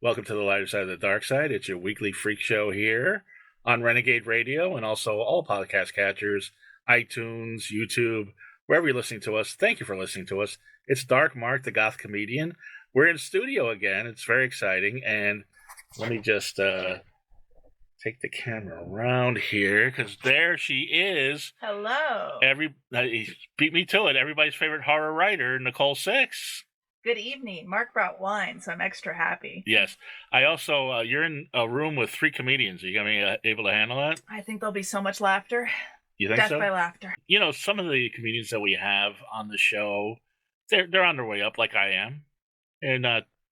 Welcome to the lighter side of the dark side. It's your weekly freak show here on Renegade Radio and also all podcast catchers, iTunes, YouTube, wherever you're listening to us. Thank you for listening to us. It's Dark Mark, the goth comedian. We're in studio again. It's very exciting. And let me just take the camera around here because there she is. Hello. Beat me to it. Everybody's favorite horror writer, Nicole Six. Good evening. Mark brought wine, so I'm extra happy. Yes. I also, you're in a room with three comedians. Are you going to be able to handle that? I think there'll be so much laughter. You think Death so? by laughter. You know, some of the comedians that we have on the show, they're on their way up like I am. And,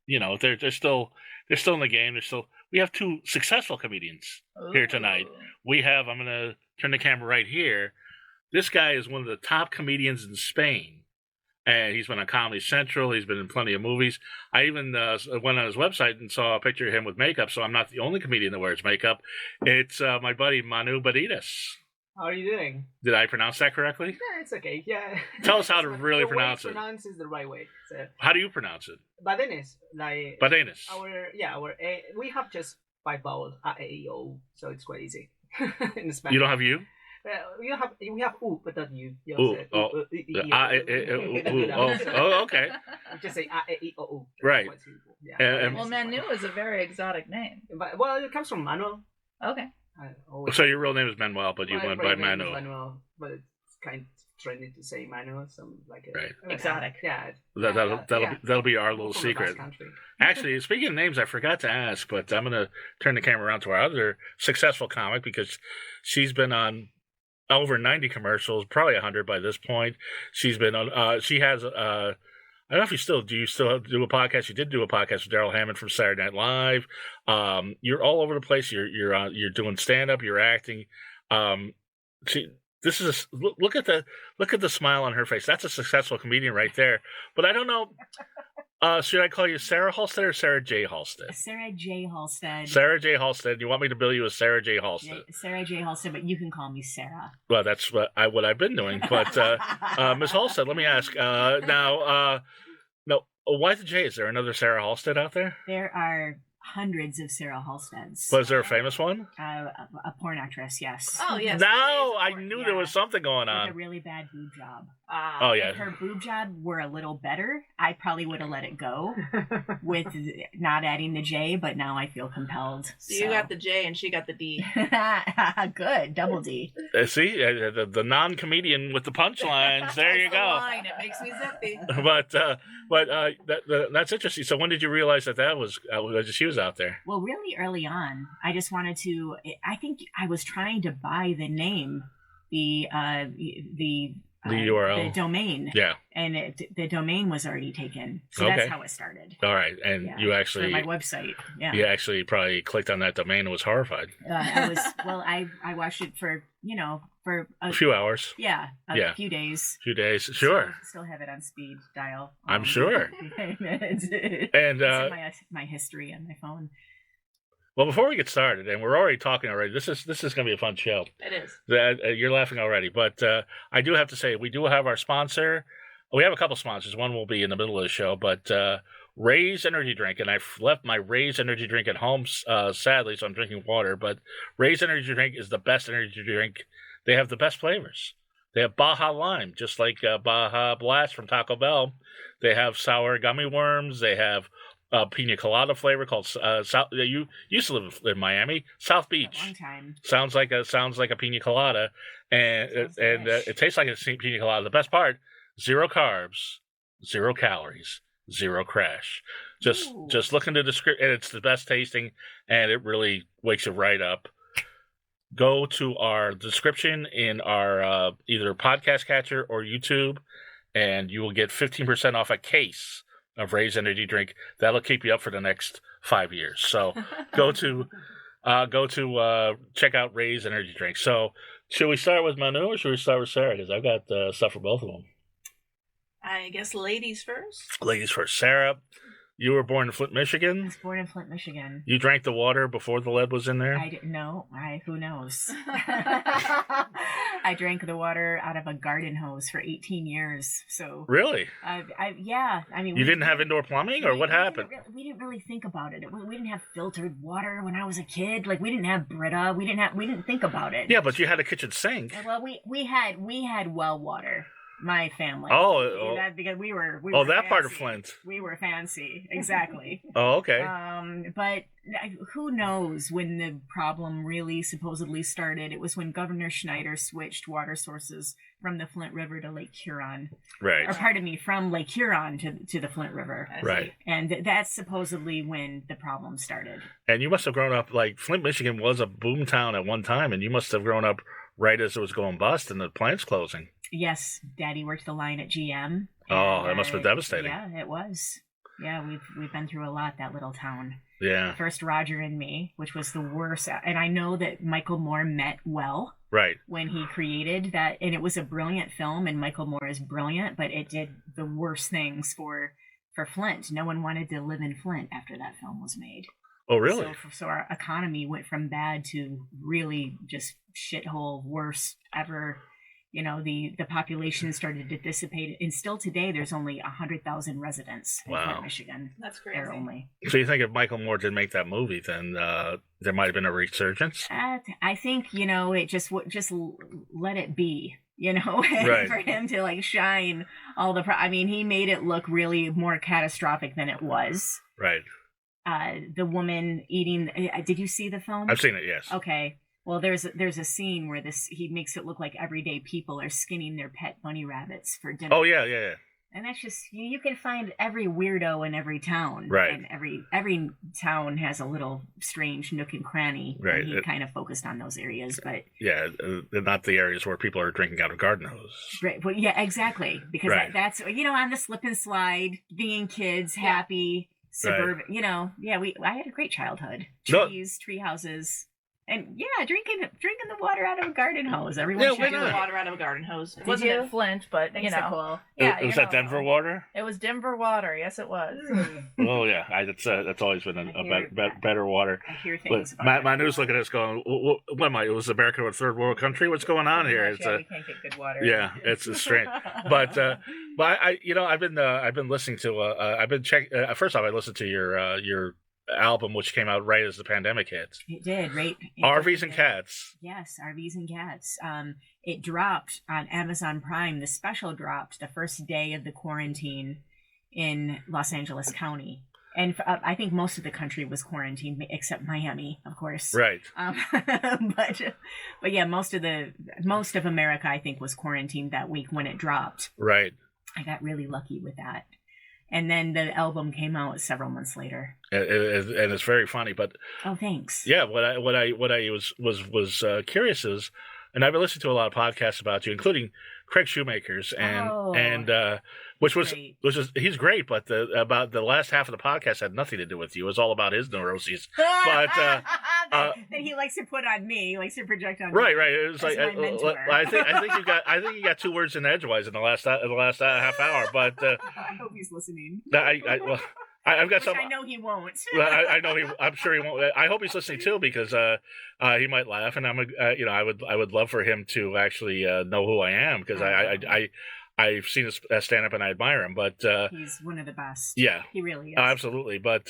you know, they're still in the game. We have two successful comedians here tonight. I'm going to turn the camera right here. This guy is one of the top comedians in Spain. And he's been on Comedy Central. He's been in plenty of movies. I even went on his website and saw a picture of him with makeup, so I'm not the only comedian that wears makeup. It's my buddy Manu Badenes. How are you doing? Did I pronounce that correctly? Yeah, it's okay. Yeah. Tell us how to really pronounce it. Pronounce is the right way. So, how do you pronounce it? Badenes, like Badenes. We have just 5 vowels, A, E, I, O, so it's quite easy in Spanish. You don't have you? We have U, but not U. Okay. Just say A, E, I, O. Right. Yeah. Well, Manu is a very exotic name. Well, it comes from Manuel. Okay. So your real name is Manuel, but you went by Manu. Manuel, but it's kind of trendy to say Manuel, so like right. Exotic. Yeah. That'll be our little secret. Actually, speaking of names, I forgot to ask, but I'm gonna turn the camera around to our other successful comic because she's been on over 90 commercials, probably 100 by this point. She's been on. She has. I don't know if you still do a podcast. You did do a podcast with Daryl Hammond from Saturday Night Live. You're all over the place. You're doing stand up. You're acting. Look at the smile on her face. That's a successful comedian right there. But I don't know. Should I call you Sarah Halstead or Sarah J. Halstead? Sarah J. Halstead. Sarah J. Halstead. You want me to bill you as Sarah J. Halstead? Sarah J. Halstead, but you can call me Sarah. Well, that's what I've been doing. But Ms. Halstead, let me ask now. No, why the J? Is there another Sarah Halstead out there? There are hundreds of Sarah Halsteads. Was there a famous one? A porn actress, yes. Oh, yes. No, I knew there was something going on. With a really bad boob job. Oh, yeah. If her boob job were a little better, I probably would have let it go with not adding the J, but now I feel compelled. So you got the J and she got the D. Good, double D. See, the non-comedian with the punchlines. There you go. Line. It makes me zippy. But that's interesting. So when did you realize that was she was out there? Well, really early on. I just wanted to. I think I was trying to buy the name, the URL, the domain. Yeah. And the domain was already taken, so that's how it started. All right, and you actually for my website. Yeah. You actually probably clicked on that domain and was horrified. I watched it for a few hours. Yeah, a few days. Sure. Still have it on speed dial. I'm sure. It's and in my history on my phone. Well, before we get started, and we're already talking already, this is going to be a fun show. It is. You're laughing already, but I do have to say, we do have our sponsor. We have a couple sponsors. One will be in the middle of the show, but Ray's Energy Drink, and I've left my Ray's Energy Drink at home, sadly, so I'm drinking water, but Ray's Energy Drink is the best energy drink. They have the best flavors. They have Baja Lime, just like Baja Blast from Taco Bell. They have sour gummy worms. They have pina colada flavor called South. You used to live in Miami, South Beach. A long time. Sounds like a pina colada, and it tastes like a pina colada. The best part: 0 carbs, 0 calories, 0 crash. Just look into the description, and it's the best tasting, and it really wakes you right up. Go to our description in our either podcast catcher or YouTube, and you will get 15% off a case of Ray's Energy Drink. That'll keep you up for the next 5 years. So go to check out Ray's Energy Drink. So should we start with Manu or should we start with Sarah? Because I've got stuff for both of them. I guess ladies first. Ladies first. Sarah, You were born in Flint, I Michigan. was born in Flint, Michigan. You drank the water before the lead was in there. I didn't know. Who knows? I drank the water out of a garden hose for 18 years. So Really? yeah. I mean, You didn't have indoor plumbing, or what happened? We didn't really think about it. We didn't have filtered water when I was a kid. Like we didn't have Brita. We didn't think about it. Yeah, but you had a kitchen sink. Well, we had well water. My family. Because we were that fancy. part of Flint. We were fancy, exactly. Oh, okay. But who knows when the problem really supposedly started? It was when Governor Schneider switched water sources from the Flint River to Lake Huron. Right. Or pardon me, from Lake Huron to the Flint River. Right. And that's supposedly when the problem started. And you must have grown up, like, Flint, Michigan was a boom town at one time, and you must have grown up right as it was going bust and the plant's closing. Yes, Daddy worked the line at GM. Oh, that must have been devastating. Yeah, it was. Yeah, we've been through a lot, that little town. Yeah. First Roger and Me, which was the worst. And I know that Michael Moore meant well. Right. When he created that. And it was a brilliant film, and Michael Moore is brilliant, but it did the worst things for Flint. No one wanted to live in Flint after that film was made. Oh, really? So our economy went from bad to really just shithole, worst ever. You know, the population started to dissipate, and still today there's only 100,000 residents in Flint, Michigan. That's crazy. There only. So you think if Michael Moore didn't make that movie, then there might have been a resurgence? I think, you know, it just let it be, you know, Right. for him to like shine all the. I mean, he made it look really more catastrophic than it was. Right. The woman eating. Did you see the film? I've seen it. Yes. Okay. Well, there's a scene where he makes it look like everyday people are skinning their pet bunny rabbits for dinner. Oh yeah. And that's just you can find every weirdo in every town, right? And every town has a little strange nook and cranny. Right. And he kind of focused on those areas, but yeah, not the areas where people are drinking out of garden hoses. Right. Well, yeah, exactly. Because that's on the slip and slide, being kids, happy, suburban. Right. You know, I had a great childhood. Trees, tree houses. And drinking the water out of a garden hose. Everyone should do the water out of a garden hose. It wasn't at Flint, but Thanks, Nicole. Yeah, was that Denver water? It was Denver water. Yes, it was. Oh yeah, that's always been a better water. I hear things. My news looking at us going, what am I? It was America, a third world country? What's going on here? We can't get good water. Yeah, it's strange. But I've been listening to I've been checking. First off, I listened to your album, which came out right as the pandemic hit. It did, right? RVs and Cats. Yes, RVs and Cats. It dropped on Amazon Prime. The special dropped the first day of the quarantine in Los Angeles County. And I think most of the country was quarantined, except Miami, of course. Right. But yeah, most of America, I think, was quarantined that week when it dropped. Right. I got really lucky with that. And then the album came out several months later. And it's very funny, but oh, thanks. Yeah, what I was curious is, and I've been listening to a lot of podcasts about you, including Craig Shoemaker's, and which was he's great, but about the last half of the podcast had nothing to do with you. It was all about his neuroses. But that he likes to put on me, he likes to project on me. Right. It was like I think you got two words in edgewise in the last half hour. But I hope he's listening. I've got some. I know he won't. I know I'm sure he won't. I hope he's listening too, because he might laugh, and I would love for him to actually know who I am, because I've seen his stand up and I admire him, but he's one of the best. Yeah, he really is. Absolutely. But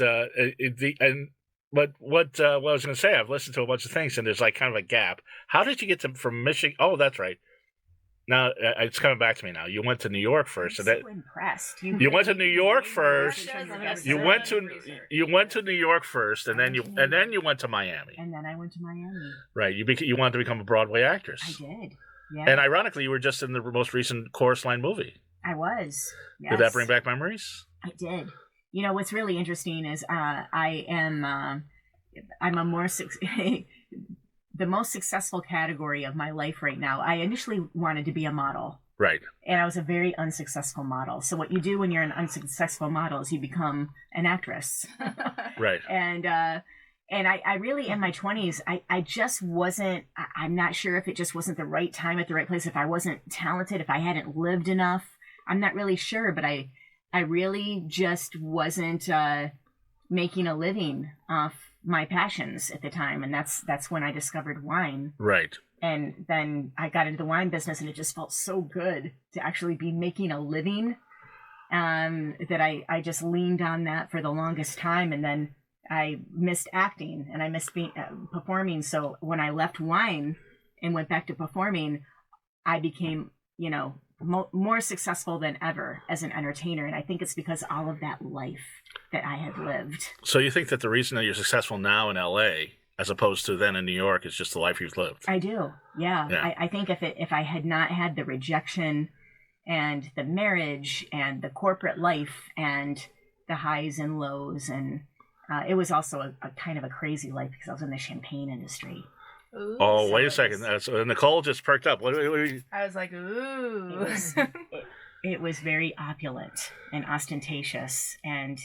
what I was going to say, I've listened to a bunch of things, and there's like kind of a gap. How did you get from Michigan? Oh, that's right. Now it's coming back to me now. You went to New York first. I'm so impressed. You went to New York first. You went to New York first, and then you went to Miami. And then I went to Miami. Right. You wanted to become a Broadway actress. I did. Yeah. And ironically, you were just in the most recent Chorus Line movie. I was. Yes. Did that bring back memories? It did. You know what's really interesting is I'm a more the most successful category of my life right now. I initially wanted to be a model. Right. And I was a very unsuccessful model. So what you do when you're an unsuccessful model is you become an actress. Right. And I really, in my 20s, I just wasn't, I'm not sure if it just wasn't the right time at the right place, if I wasn't talented, if I hadn't lived enough. I'm not really sure, but I I really just wasn't making a living off my passions at the time, and that's when I discovered wine. Right. And then I got into the wine business, and it just felt so good to actually be making a living, that I just leaned on that for the longest time. And then I missed acting, and I missed being performing. So when I left wine and went back to performing, I became, more successful than ever as an entertainer. And I think it's because all of that life that I had lived. So you think that the reason that you're successful now in LA as opposed to then in New York is just the life you've lived? I do. Yeah. I think if I had not had the rejection and the marriage and the corporate life and the highs and lows, and it was also a kind of a crazy life because I was in the champagne industry. Ooh, oh, wait a second. So Nicole just perked up. What I was like, ooh. It was very opulent and ostentatious, and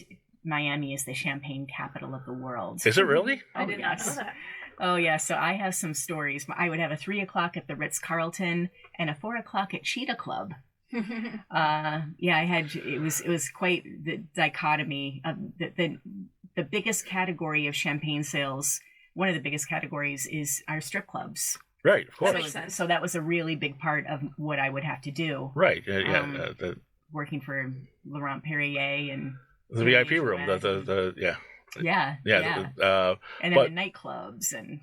Miami is the champagne capital of the world. Is it really? I did not know that. Oh, yeah. So I have some stories. I would have a 3 o'clock at the Ritz-Carlton and a 4 o'clock at Cheetah Club. I had, it was quite the dichotomy of the biggest category of champagne sales. One of the biggest categories is our strip clubs. Right, of course. That makes sense. So that was a really big part of what I would have to do. Right, Working for Laurent Perrier and the VIP room, yeah. And then the nightclubs and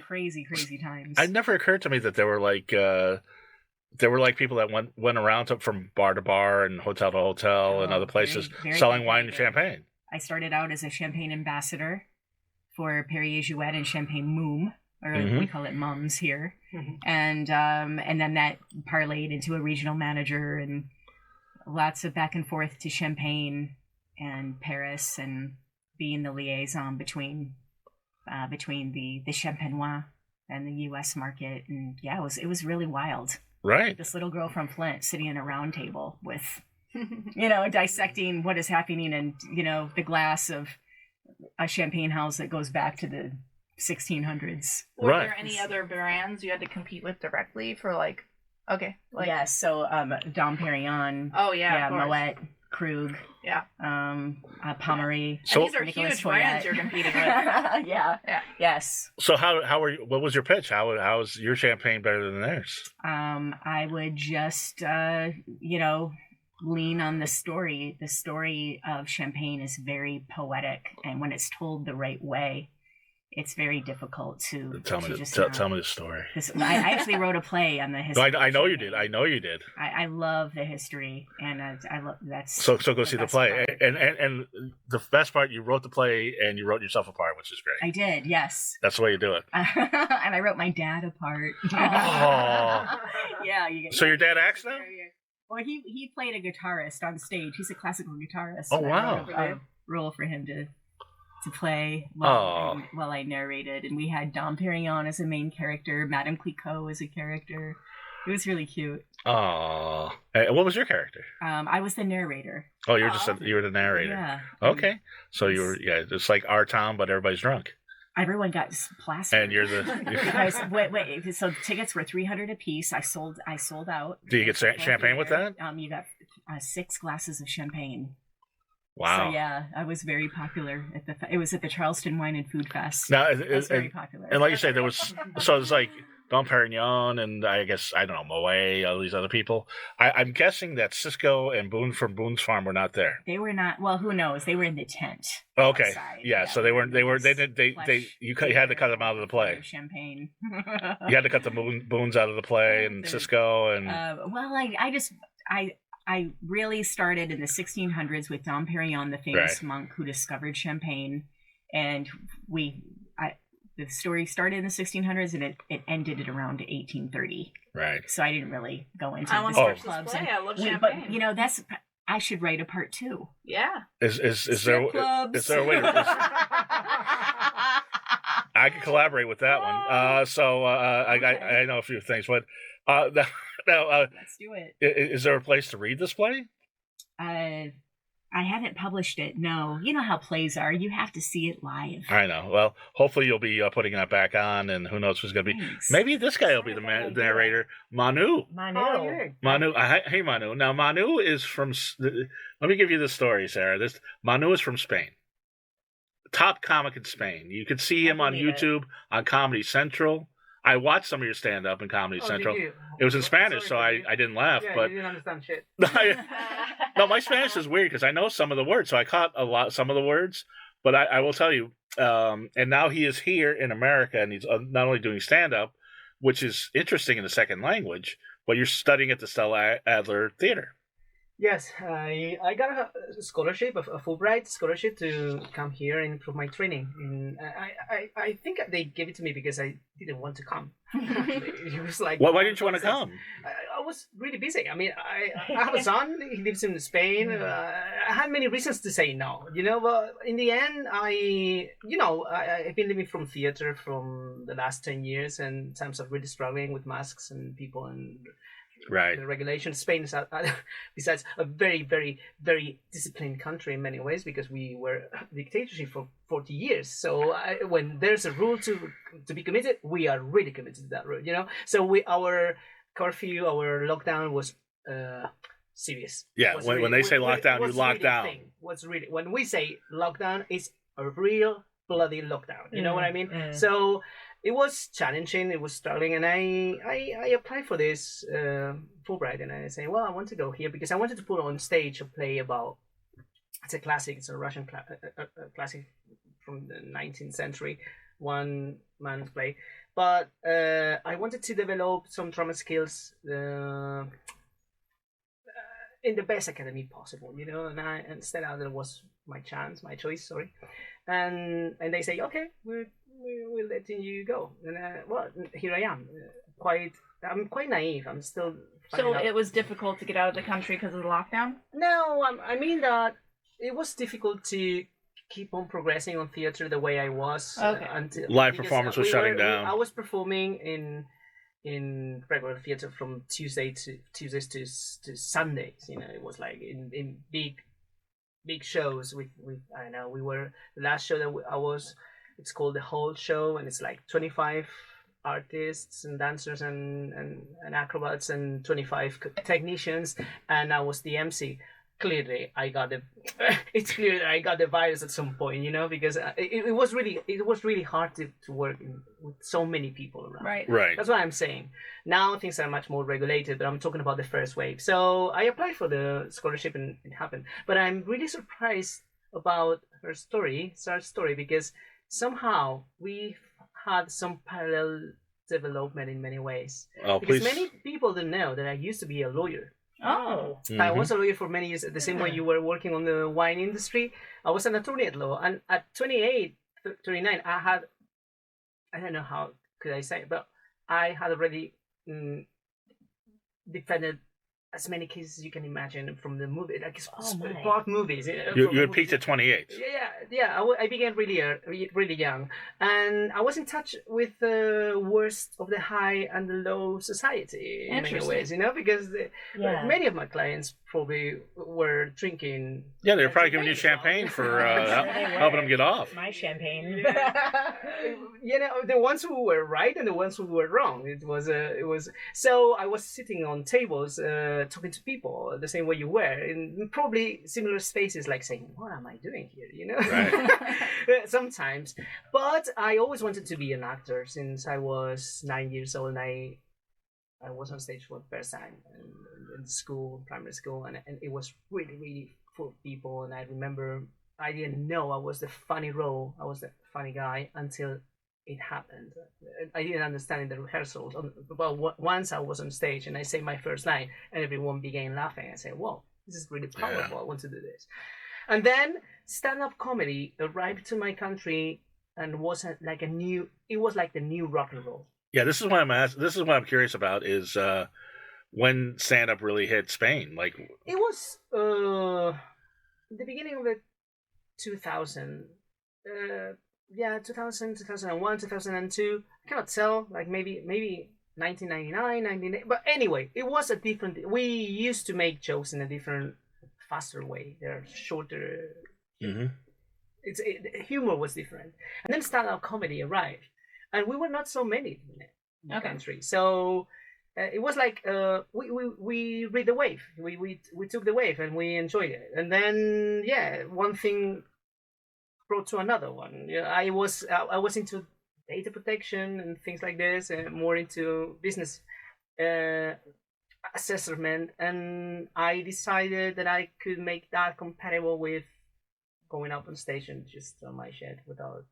crazy times. It never occurred to me that there were like people that went around from bar to bar and hotel to hotel and other places very selling wine and champagne. I started out as a champagne ambassador for Perrier Jouet and Champagne Moom, or we call it Mums here, and then that parlayed into a regional manager and lots of back and forth to Champagne and Paris, and being the liaison between the Champenois and the U.S. market. And yeah, it was really wild. Right. This little girl from Flint sitting in a round table with, dissecting what is happening, and the glass of a champagne house that goes back to the 1600s. Were there any other brands you had to compete with directly for Yes, so Dom Perignon. Oh yeah, Moet, Krug. Yeah. Pommery. So these are huge brands you're competing with. Yeah. Yes. So how were you, what was your pitch? How is your champagne better than theirs? I would just lean on the story. The story of champagne is very poetic, and when it's told the right way, it's very difficult to tell me the story. I actually wrote a play on the history. I know you did. I love the history, and I love that's. So go see the play, and the best part, you wrote the play and you wrote yourself a part, which is great. I did, yes. That's the way you do it. And I wrote my dad a part. Oh. Yeah. So your dad acts now? Well, he played a guitarist on stage. He's a classical guitarist. Oh wow! I wrote a role for him to play while I narrated, and we had Dom Perignon as a main character, Madame Clicquot as a character. It was really cute. Oh, what was your character? I was the narrator. Oh, you were the narrator. Yeah. Okay, so you were it's like our town, but everybody's drunk. Everyone got plastered. And you're the because wait. So tickets were $300 a piece. I sold out. Do you get champagne with that? You got 6 glasses of champagne. Wow. So yeah, I was very popular it was at the Charleston Wine and Food Fest. Now, it was very popular. And like you say, it's like Dom Perignon and I guess, I don't know, Moet, all these other people. I'm guessing that Cisco and Boone from Boone's Farm were not there. They were not. Well, who knows? They were in the tent. Okay. Outside. Yeah. So they weren't. You had to cut them out of the play. Champagne. You had to cut the Boones out of the play and Cisco and. I really started in the 1600s with Dom Perignon, the famous monk who discovered champagne, and the story started in the 1600s and it ended at around 1830. Right. So I didn't really go into the clubs. I love champagne. But I should write a part 2. Yeah. Is there a way to? I could collaborate with that one. I know a few things, but now let's do it. Is there a place to read this play? I haven't published it. No, you know how plays are. You have to see it live. I know. Well, hopefully you'll be putting that back on, and who knows who's going to be. Thanks. Maybe this guy will be the narrator. Manu. Manu. Hey, Manu. Now, Manu is from. Let me give you the story, Sarah. Manu is from Spain. Top comic in Spain. You could see him on YouTube on Comedy Central. I watched some of your stand-up in Comedy Central. It was in Spanish, so I didn't laugh. Yeah, but you didn't understand shit. No, my Spanish is weird because I know some of the words, so I caught some of the words. But I will tell you, and now he is here in America, and he's not only doing stand-up, which is interesting in the second language, but you're studying at the Stella Adler Theater. Yes, I got a scholarship, a Fulbright scholarship to come here and improve my training. And I think they gave it to me because I didn't want to come. It was like, why didn't you want to come? I was really busy. I mean, I have a son. He lives in Spain. I had many reasons to say no, but in the end, I've been living from theater from the last 10 years, and in terms of really struggling with masks and people and right. The regulations. Spain is, besides, a very, very, very disciplined country in many ways because we were a dictatorship for 40 years. So when there's a rule to be committed, we are really committed to that rule, So our curfew, our lockdown was serious. Yeah, when they say lockdown, you lock down. When we say lockdown, it's a real bloody lockdown. You know what I mean? So it was challenging. It was struggling, and I applied for this Fulbright, and I say, well, I want to go here because I wanted to put on stage a play about. It's a classic. It's a Russian classic from the 19th century, one man's play. But I wanted to develop some drama skills in the best academy possible, And Stella Adler was my choice. Sorry, and they say, okay, we're letting you go, and here I am. I'm quite naive. I'm still. So it was difficult to get out of the country because of the lockdown? No, I mean that it was difficult to keep on progressing on theater the way I was. Okay. Until live performance was shutting down. I was performing in regular theater from Tuesdays to Sundays. It was like in big shows with I don't know. We were the last show that I was. It's called the Whole Show, and it's like 25 artists and dancers and acrobats and 25 technicians, and I was the MC. Clearly, it's clear that I got the virus at some point, because it was really hard to work with so many people around. Right. That's what I'm saying. Now things are much more regulated, but I'm talking about the first wave. So I applied for the scholarship and it happened. But I'm really surprised about Sarah's story, because somehow we had some parallel development in many ways. Oh, because please. many people don't know that I used to be a lawyer. Oh. Mm-hmm. I was a lawyer for many years. The same way you were working on the wine industry, I was an attorney at law. And at 28, 29, I don't know how could I say it, but I had already defended as many cases as you can imagine from the movie, like sport movies. You had peaked at 28. Yeah. I began really young, and I was in touch with the worst of the high and the low society in many ways. Because many of my clients probably were drinking. Yeah, they were probably giving you champagne for helping them get off. My champagne. The ones who were right and the ones who were wrong. It was. So I was sitting on tables. Talking to people the same way you were in probably similar spaces, like saying, what am I doing here, Right. Sometimes. But I always wanted to be an actor since I was 9 years old, and I was on stage for the first time in school, primary school, and it was really, really full of people. And I remember I didn't know I was the funny role, I was the funny guy until it happened. I didn't understand in the rehearsals. Well, once I was on stage and I say my first line and everyone began laughing, I said, whoa, this is really powerful. I want to do this. And then stand-up comedy arrived to my country and was like the new rock and roll. Yeah, this is what I'm curious about is when stand-up really hit Spain. Like it was the beginning of the 2000. 2000, 2001, 2002. I cannot tell, like maybe 1999, 1998. But anyway, it was a different. We used to make jokes in a different faster way. They're shorter. Mm-hmm. Humor was different, and then stand-up comedy arrived, and we were not so many in the country. So it was like we read the wave. We took the wave and we enjoyed it. And then one thing brought to another one. I was into data protection and things like this, and more into business assessment. And I decided that I could make that compatible with going up on stage and just on my shed without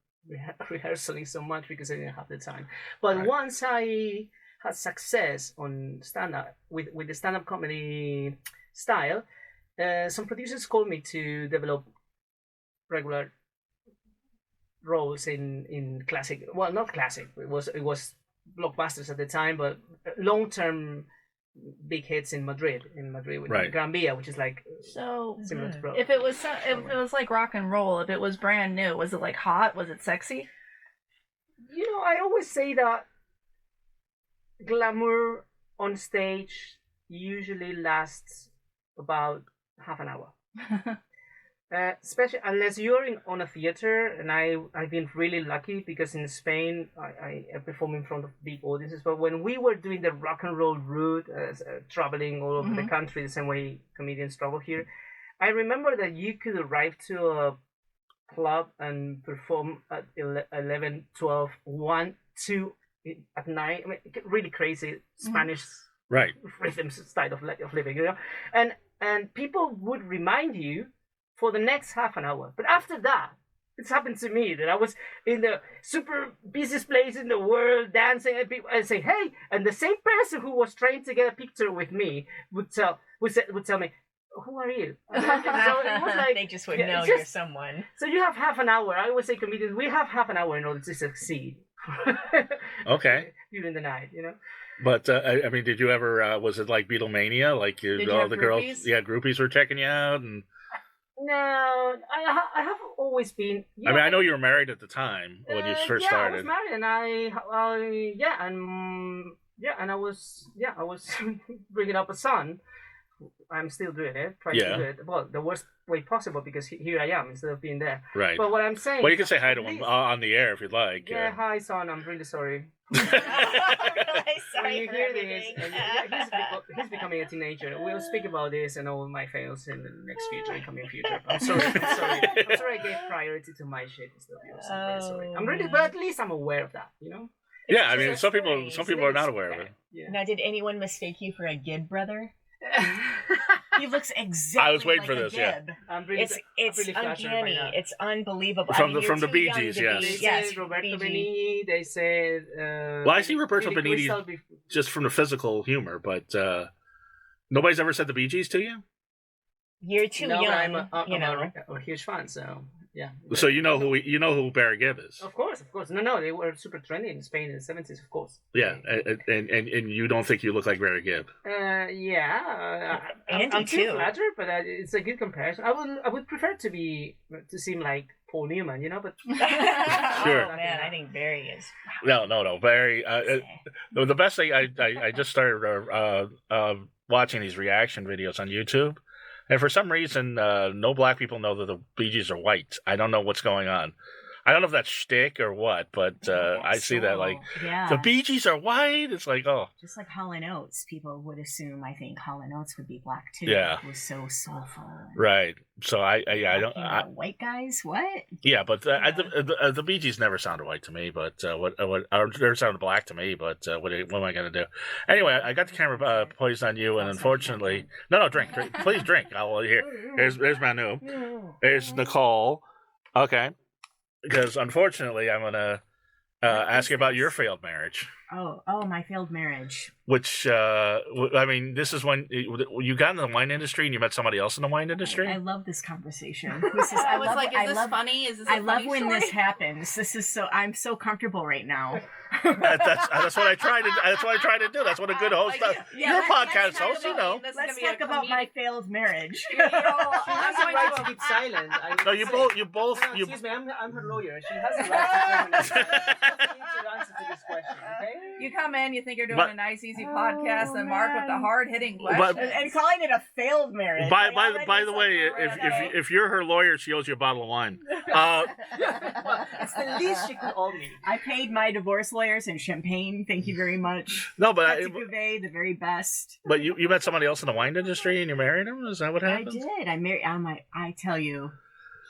rehearsing so much because I didn't have the time. But once I had success on stand-up with the stand-up comedy style, some producers called me to develop regular roles in classic. Well, not classic. It was blockbusters at the time, but long-term big hits in Madrid with Gran Via, which is like similar to if it was like rock and roll, if it was brand new, was it like hot? Was it sexy? I always say that glamour on stage usually lasts about half an hour. Especially unless you're on a theater, and I've been really lucky because in Spain I perform in front of big audiences. But when we were doing the rock and roll route, traveling all over the country the same way comedians travel here, I remember that you could arrive to a club and perform at 11, 12, 1, 2 at night. I mean, really crazy Spanish rhythm style of living, and people would remind you for the next half an hour. But after that, it's happened to me that I was in the super busiest place in the world dancing, and people and say, "Hey," and the same person who was trying to get a picture with me would tell me, "Who are you?" So it was like they just would know you're someone. So you have half an hour. I always say comedians, we have half an hour in order to succeed. Okay. During the night, But I mean, did you ever? Was it like Beatlemania? Like all the groupies? girls, groupies were checking you out, and no, I have always been. I mean, I know you were married at the time when you first started. I was married, and I was bringing up a son. I'm still doing it, trying to do it. Well, the worst way possible because here I am instead of being there. Right. But what I'm saying. Well, you can say hi to him on the air if you'd like. Yeah, hi, son. I'm really sorry. Really sorry when you for hear everything. this, he's becoming a teenager. We'll speak about this and all my fails in the next future and coming future. I'm sorry. I'm sorry I gave priority to my shit instead of yours. I'm really sorry. I'm really, but at least I'm aware of that, Yeah, I mean, some people are not aware of it. Yeah. Now, did anyone mistake you for a Gibb brother? He looks exactly I was waiting like for a this, Gibb. It's really uncanny. It's unbelievable. From the Bee Gees, yes. They said Roberto Benigni. They said. Well, I see Roberto Benigni just from the physical humor, but nobody's ever said the Bee Gees to you. You're too young. I'm a huge fan, so. Yeah. So you know who Barry Gibb is. Of course. No, they were super trendy in Spain in the 70s, of course. Yeah, and you don't think you look like Barry Gibb? Yeah. I'm too flattered, but it's a good comparison. I would prefer to seem like Paul Newman, but. Sure. Oh man, I think Barry is. No, Barry. The best thing I just started watching these reaction videos on YouTube. And for some reason, no black people know that the Bee Gees are white. I don't know what's going on. I don't know if that's shtick or what, but I see that like the Bee Gees are white. It's like just like Hall & Oates. People would assume. I think Hall & Oates would be black too. Yeah, it was so soulful. Right. So I don't. White guys, what? Yeah, but the Bee Gees never sounded white to me. But never sounded black to me. But what am I gonna do? Anyway, I got the camera poised on you, and unfortunately, no, drink, please drink. I'll hear. There's Manu. There's Nicole. Okay. Because unfortunately, I'm gonna ask you about your failed marriage. Oh, my failed marriage. Which I mean, this is when you got in the wine industry and you met somebody else in the wine industry. I love this conversation. I was funny? Is this? I love when this happens. This is I'm so comfortable right now. That's what I try to. That's what I try to do. That's what a good host does. You're a podcast host, Let's talk about my failed marriage. She has the right to keep silent. No, you both. No, excuse me, I'm her lawyer. She has the right to answer to this question. Okay. You come in, you think you're doing a nice, easy podcast, and Mark with the hard-hitting questions. And calling it a failed marriage. By the way, if you're her lawyer, she owes you a bottle of wine. It's the least she could owe me. I paid my divorce lawyers in champagne. Thank you very much. No, but the very best. But you met somebody else in the wine industry and you married him? Is that what happened? I did. I tell you,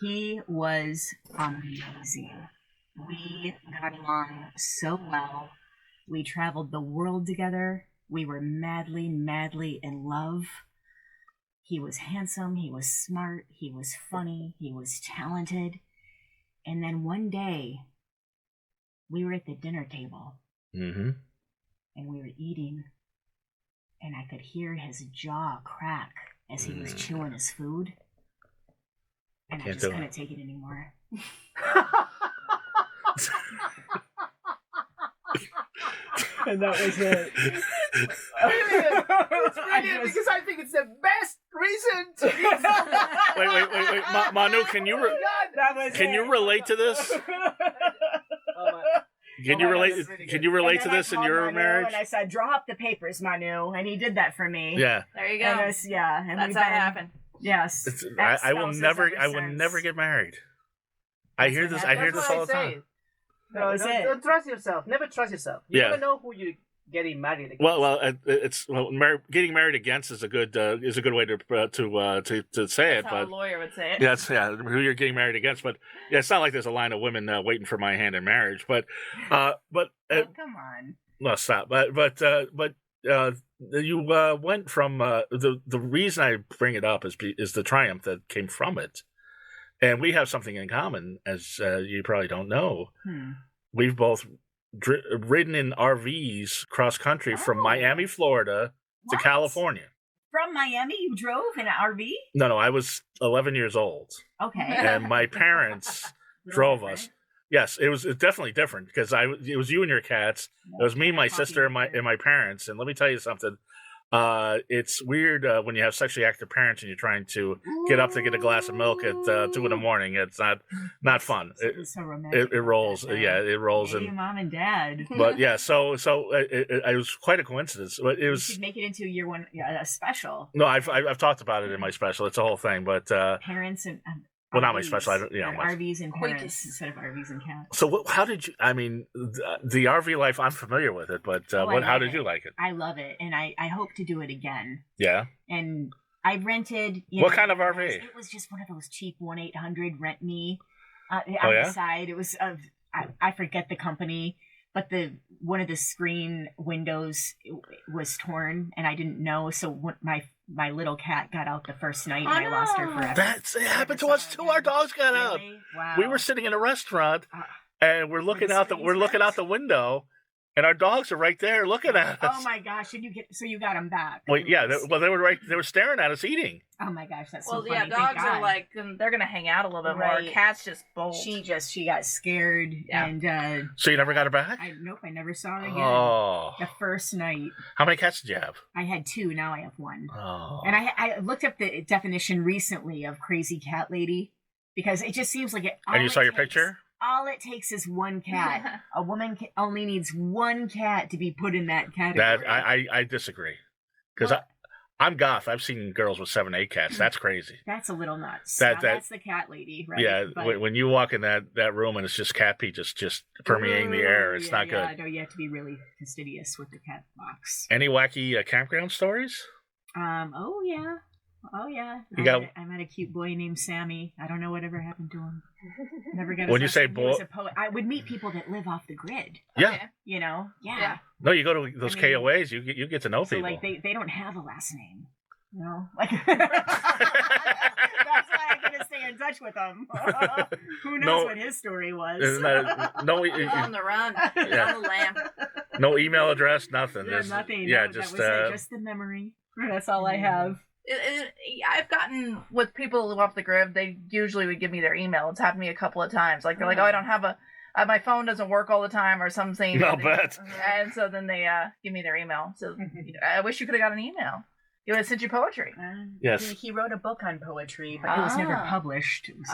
he was amazing. We got along so well. We traveled the world together. We were madly, madly in love. He was handsome. He was smart. He was funny. He was talented. And then one day, we were at the dinner table. Mm-hmm. And we were eating. And I could hear his jaw crack as he was chewing his food. And I just couldn't take it anymore. And that was it. It's brilliant because I think it's the best reason to. Wait. Manu, can you relate to this? Can you relate to this in your Manu marriage? And I said, "Draw up the papers, Manu," and he did that for me. Yeah. There you go. And that's how it happened. Yes. I will never get married. I hear this all the time. Don't trust yourself. Never trust yourself. You never know who you're getting married against. Getting married against is a good way to say it. That's how a lawyer would say it. Yeah, who you're getting married against. But yeah, it's not like there's a line of women waiting for my hand in marriage. But come on. No, stop. But you went from the reason I bring it up is the triumph that came from it. And we have something in common, as you probably don't know. We've both ridden in RVs cross country from Miami, Florida to California. From Miami, you drove in an RV? No, I was 11 years old. Okay. And my parents drove us. Yes, it was definitely different because it was you and your cats. It was me, my sister, and my parents. And let me tell you something. It's weird when you have sexually active parents and you're trying to get up to get a glass of milk at 2 a.m. It's not fun. It's so romantic. It rolls. Yeah, it rolls. Hey, mom and dad. But yeah, so it was quite a coincidence. But it was. You should make it into a year one a special. No, I've talked about it in my special. It's a whole thing. But parents and. Well, not my special. RVs and parents instead of RVs and cats. So, how did you? I mean, the RV life. I'm familiar with it, but how did you like it? I love it, and I hope to do it again. Yeah. And I rented. What kind of RV? It was just one of those cheap 1-800 rent me. The side, it was of I forget the company, but one of the screen windows was torn, and I didn't know. So my little cat got out the first night, and I lost her forever. It happened to us too. Our dogs got out. Wow. We were sitting in a restaurant, and we're looking out the window, and our dogs are right there looking at us. Oh my gosh! And you got them back? Well, yeah. They were right. They were staring at us eating. Oh my gosh, that's so funny. Yeah, dogs are like they're gonna hang out a little bit more. Cats just bolt. She got scared, and so you never got her back? Nope, I never saw her again. Oh, the first night. How many cats did you have? I had 2. Now I have 1. Oh, and I looked up the definition recently of crazy cat lady because it just seems like it. And you saw your picture? All it takes is 1 cat. A woman only needs 1 cat to be put in that category. I disagree because I'm goth. I've seen girls with 7, 8 cats. That's crazy. That's a little nuts. That's the cat lady, right? Yeah, but when you walk in that room and it's just cat pee just permeating the air, it's not good. No, you have to be really fastidious with the cat box. Any wacky campground stories? Oh yeah. I met a cute boy named Sammy. I don't know whatever happened to him. Never got. When you say boy, I would meet people that live off the grid. Yeah. Okay. You know. Yeah. No, you go to those KOAs. You get to know people. Like they don't have a last name. You know. Like. That's why I couldn't stay in touch with him. Who knows what his story was? On the run. Yeah. On the lam. No email address. Nothing. Nothing. Yeah. No, just the memory. That's all I have. I've gotten with people who live off the grid. They usually would give me their email. It's happened to me a couple of times. Like they're like, "Oh, I don't have my phone doesn't work all the time," or something. No bet. And so then they give me their email. So I wish you could have got an email. He would have sent you poetry. Yes. He wrote a book on poetry, but it was never published. It was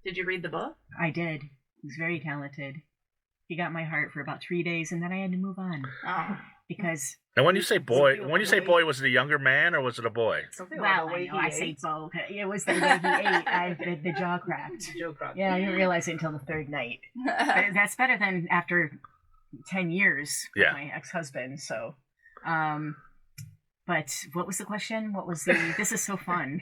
Did you read the book? I did. He was very talented. He got my heart for about 3 days, and then I had to move on because. And when you say boy, was it a younger man or was it a boy? Something Well, like the way I say both. It was the way he ate. The jaw cracked. Yeah, I didn't realize it until the third night. But that's better than after 10 years with my ex-husband. So, but what was the question? What was the? This is so fun.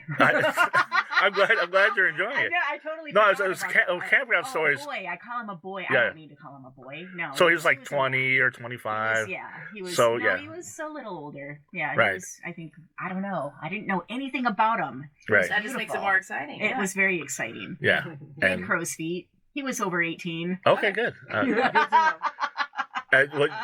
I'm glad you're enjoying it. I totally. No, it was campground stories. Boy, I call him a boy. Yeah. I don't mean to call him a boy. No. So he was like 20 or 25. He was. So he was a little older. Yeah. Right. He was, I think. I don't know. I didn't know anything about him. Right. That just makes it more exciting. It was very exciting. Yeah. And crow's feet. He was over 18. Okay, good. Well,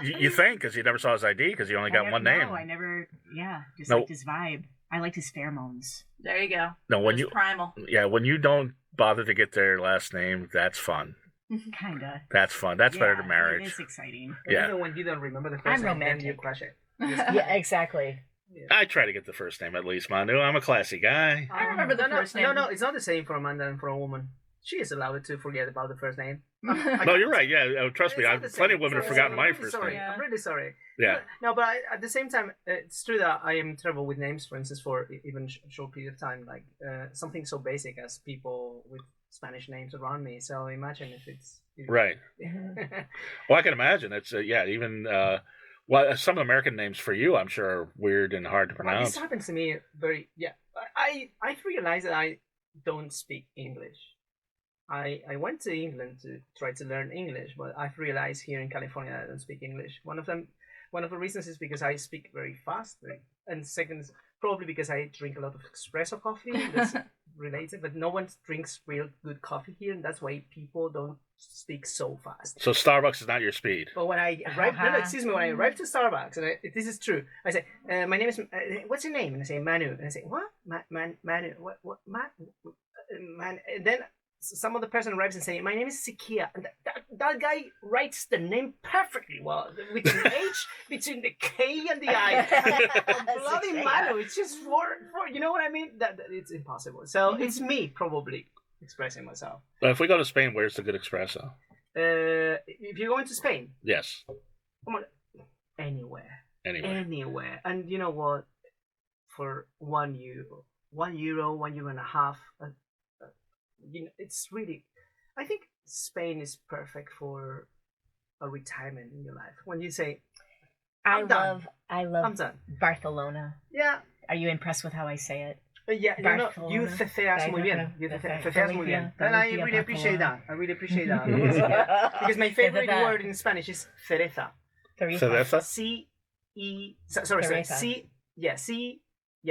you think, because you never saw his ID, because you only got one name. No, I never. Yeah, just liked his vibe. I liked his pheromones. There you go. No, when you primal. Yeah, when you don't bother to get their last name, that's fun. Kinda. That's fun. That's better than marriage. It is exciting. Yeah. Even when you don't remember the first I'm name, romantic. then you crush it. Yeah, exactly. Yeah. I try to get the first name at least, Manu. I'm a classy guy. I remember the first name. No, it's not the same for a man than for a woman. She is allowed to forget about the first name. No, you're right. Yeah, trust me. Plenty of women have forgotten my first name. I'm really sorry. Yeah. No, but at the same time, it's true that I am terrible with names. For instance, for even short period of time, like something so basic as people with Spanish names around me. So imagine if it's right. Well, I can imagine. It's even some of the American names for you, I'm sure, are weird and hard to pronounce. This happens to me very. Yeah, I realize that I don't speak English. I went to England to try to learn English, but I've realized here in California I don't speak English. One of the reasons is because I speak very fast, and second, probably because I drink a lot of espresso coffee. That's related, but no one drinks real good coffee here, and that's why people don't speak so fast. So Starbucks is not your speed. But when I arrive, when I arrive to Starbucks, and this is true, I say, "My name is. What's your name?" And I say, "Manu." And I say, "What? Manu? What? Man?" And then some other person arrives and say, "My name is Sikia." And that guy writes the name perfectly well, with an H between the K and the I. Bloody Manu, it's just for you know what I mean? That it's impossible. So it's me probably expressing myself. If we go to Spain, where's the good espresso? If you're going to Spain, yes. Come on, anywhere. And you know what? For €1, €1.50. It's really. I think Spain is perfect for a retirement in your life. When you say, I love I'm done. Barcelona. Yeah. Are you impressed with how I say it? Yeah, you ceceas muy bien. You ceceas muy bien. And I really appreciate that. Because my favorite word in Spanish is cereza. Cereza?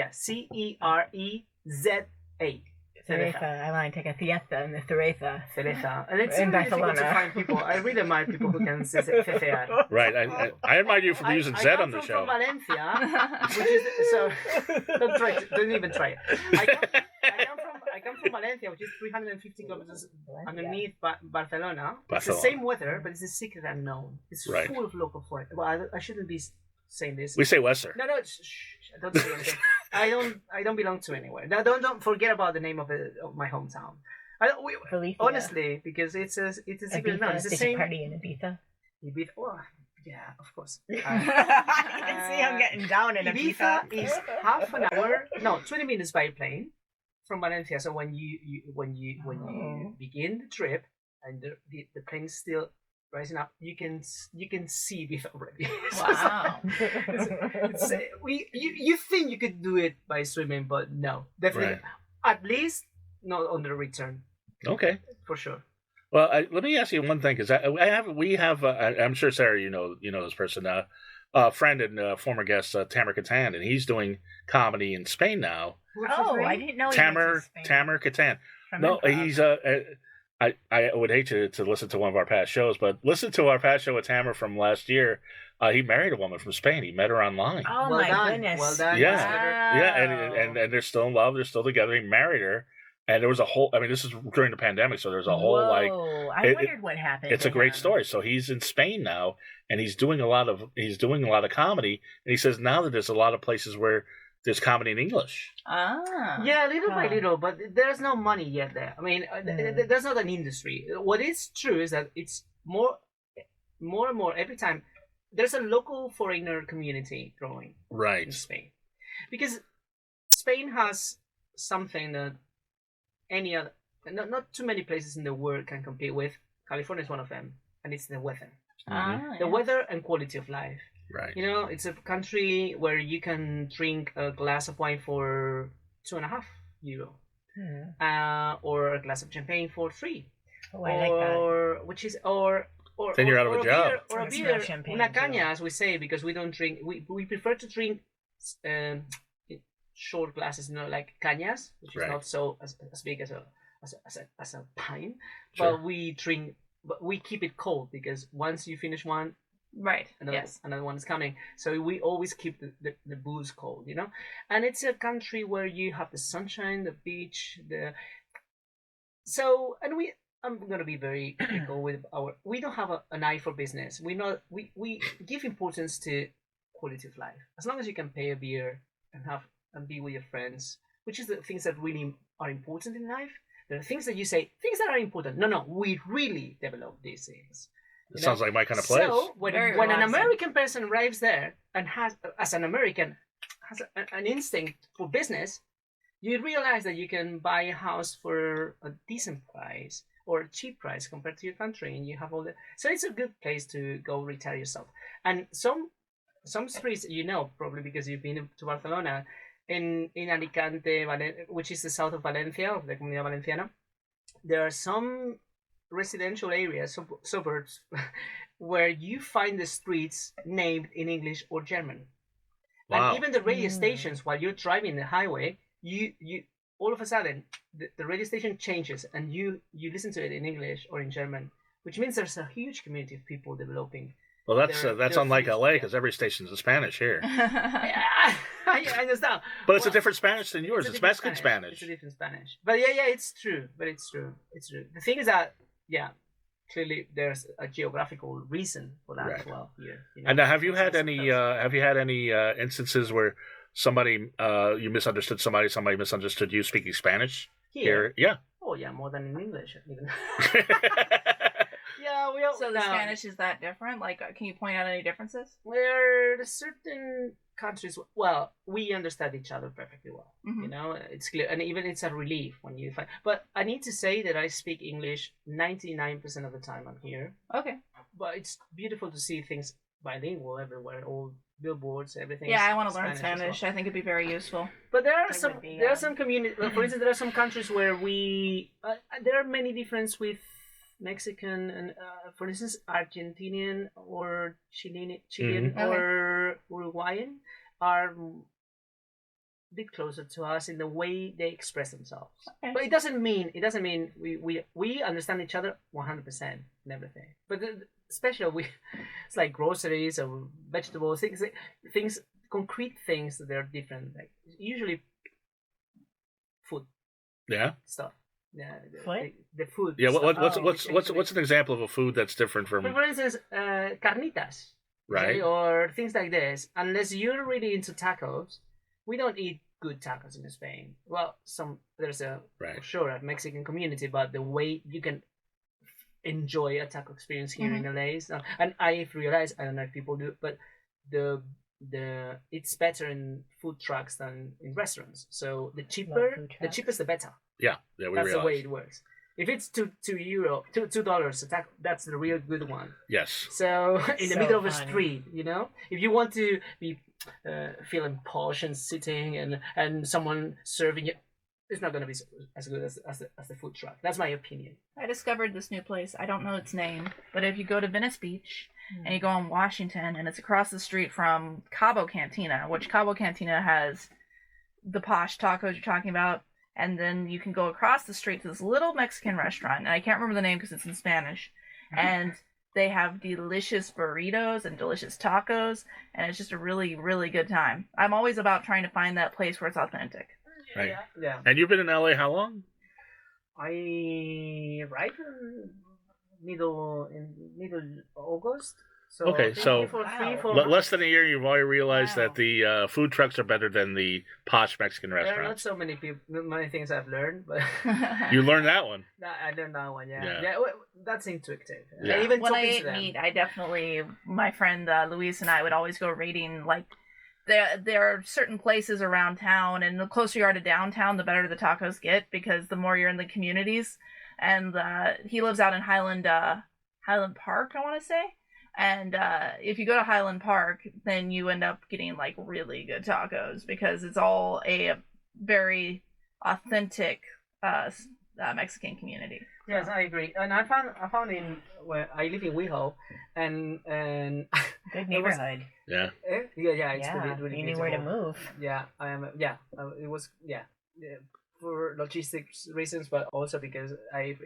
C-E-R-E-Z-A. Cereza. I want to take a fiesta in the Cereza. Cereza. And it's really difficult to find people. I really admire people who can cecear. Right. I admire you for using Z on the show. I come from Valencia, which is so. Don't even try it. I come from Valencia, which is 350 kilometers underneath Barcelona. It's the same weather, but it's a secret unknown. It's full of local foreign. Well, I shouldn't be saying this. We say Wester. No, don't say anything. I don't belong to anywhere. Now, don't forget about the name of my hometown. Honestly, because it's a secret unknown. It's the same. Party in Ibiza. Ibiza. Oh, yeah, of course. You can see I'm getting down in Ibiza. Ibiza is half an hour, 20 minutes by plane from Valencia. So when you begin the trip and the plane is still rising up, you can see Ibiza already. Wow. You think you could do it by swimming, but no, definitely. Right. At least not on the return. Okay. For sure. Well, let me ask you one thing, because we have I'm sure Sarah, you know this person, friend and former guest Tamer Catan, and he's doing comedy in Spain now. I didn't know. Tamer Catan. No, he's I would hate to listen to one of our past shows, but listen to our past show with Tamer from last year. He married a woman from Spain. He met her online. Oh, well my goodness! Well done. Yeah, yeah, and they're still in love. They're still together. He married her. And there was a whole. I mean, this is during the pandemic, so there's a whole I wondered what happened. It's a great story. So he's in Spain now, and he's doing a lot of comedy. And he says now that there's a lot of places where there's comedy in English. Yeah, little by little, but there's no money yet there. I mean, there's not an industry. What is true is that it's more. more and more every time there's a local foreigner community growing Right. in Spain, because Spain has something that any other, not too many places in the world can compete with. California is one of them, and it's the weather. The weather and quality of life. Right. You know, it's a country where you can drink a glass of wine for €2.50, or a glass of champagne for $3. Oh, I like that. Or which is or Then you're out of a job. beer, or a beer, una caña, as we say, because we don't drink. We prefer to drink short glasses, like cañas, which is not so as big as a pint. Sure. But we drink, but we keep it cold, because once you finish one, another one is coming. So we always keep the booze cold, And it's a country where you have the sunshine, the beach, I'm gonna be very critical with we don't have an eye for business. We give importance to quality of life. As long as you can pay a beer and be with your friends, which is the things that really are important in life. There are things that you say, things that are important. No, we really develop these things. It sounds like my kind of place. So when an American person arrives there and has an instinct for business, you realize that you can buy a house for a decent price or a cheap price compared to your country, and you have all the. So it's a good place to go retire yourself. And some streets, probably because you've been to Barcelona, in Alicante, which is the south of Valencia, of the Comunidad Valenciana, there are some residential areas, suburbs, where you find the streets named in English or German. Wow. And even the radio stations, while you're driving the highway, you all of a sudden the radio station changes, and you listen to it in English or in German, which means there's a huge community of people developing. Well, that's unlike LA, because every station's in Spanish here. Yeah, I understand. But it's a different Spanish than yours. It's Mexican Spanish. It's a different Spanish. But yeah, it's true. But it's true. The thing is that, clearly there's a geographical reason for that as well here. And now, have you had any instances where somebody you misunderstood somebody misunderstood you speaking Spanish here? Yeah. Oh yeah, more than in English even. So the Spanish is that different? Like, can you point out any differences? There are certain countries. Well, we understand each other perfectly well. It's clear, and even it's a relief when you find. But I need to say that I speak English 99% of the time I'm here. Okay. But it's beautiful to see things bilingual everywhere, all billboards, everything. Yeah, I want to learn Spanish. Well. I think it'd be very useful. But there are some communities. For instance, there are some countries where there are many differences with Mexican and, for instance, Argentinian or Chilean or Uruguayan are a bit closer to us in the way they express themselves. Okay. But it doesn't mean we understand each other 100% and everything. But especially it's like groceries or vegetables, things, concrete things that are different. Like usually food. Yeah. Stuff. Yeah, the food. Yeah, what's an example of a food that's different from? For instance, carnitas, right? Or things like this. Unless you're really into tacos, we don't eat good tacos in Spain. Well, there's a Mexican community, but the way you can enjoy a taco experience here in LA is not. And I've realized, I don't know if people do, but it's better in food trucks than in restaurants. So the cheapest the better. Yeah, that's the way it works. If it's $2 a taco, that's the real good one. Yes. So in the middle of a street, if you want to be feeling posh and sitting and someone serving you, it's not going to be as good as the food truck. That's my opinion. I discovered this new place. I don't know its name, but if you go to Venice Beach and you go on Washington, and it's across the street from Cabo Cantina, which Cabo Cantina has the posh tacos you're talking about. And then you can go across the street to this little Mexican restaurant, and I can't remember the name because it's in Spanish. And they have delicious burritos and delicious tacos, and it's just a really, really good time. I'm always about trying to find that place where it's authentic. Right. Yeah. And you've been in LA how long? I arrived in middle August. So Okay, so for Wow. 3-4 less than a year, you've already realized Wow. that the food trucks are better than the posh Mexican There are not restaurants. so many things I've learned, but You learned that one. I learned that one. Yeah, Yeah. yeah, that's intuitive. Yeah. I even When I talking to ate them. meat, I definitely, my friend Louise and I would always go raiding. Like, there are certain places around town, and the closer you are to downtown, the better the tacos get, because the more you're in the communities. And he lives out in Highland Park, I want to say. And if you go to Highland Park, then you end up getting like really good tacos, because it's all a very authentic Mexican community. Yes, I agree. And I found in where I live in WeHo, and Good neighborhood. Yeah. yeah, it's really you knew where to beautiful. move. Yeah, I am. Yeah, it was. Yeah, for logistics reasons, but also because I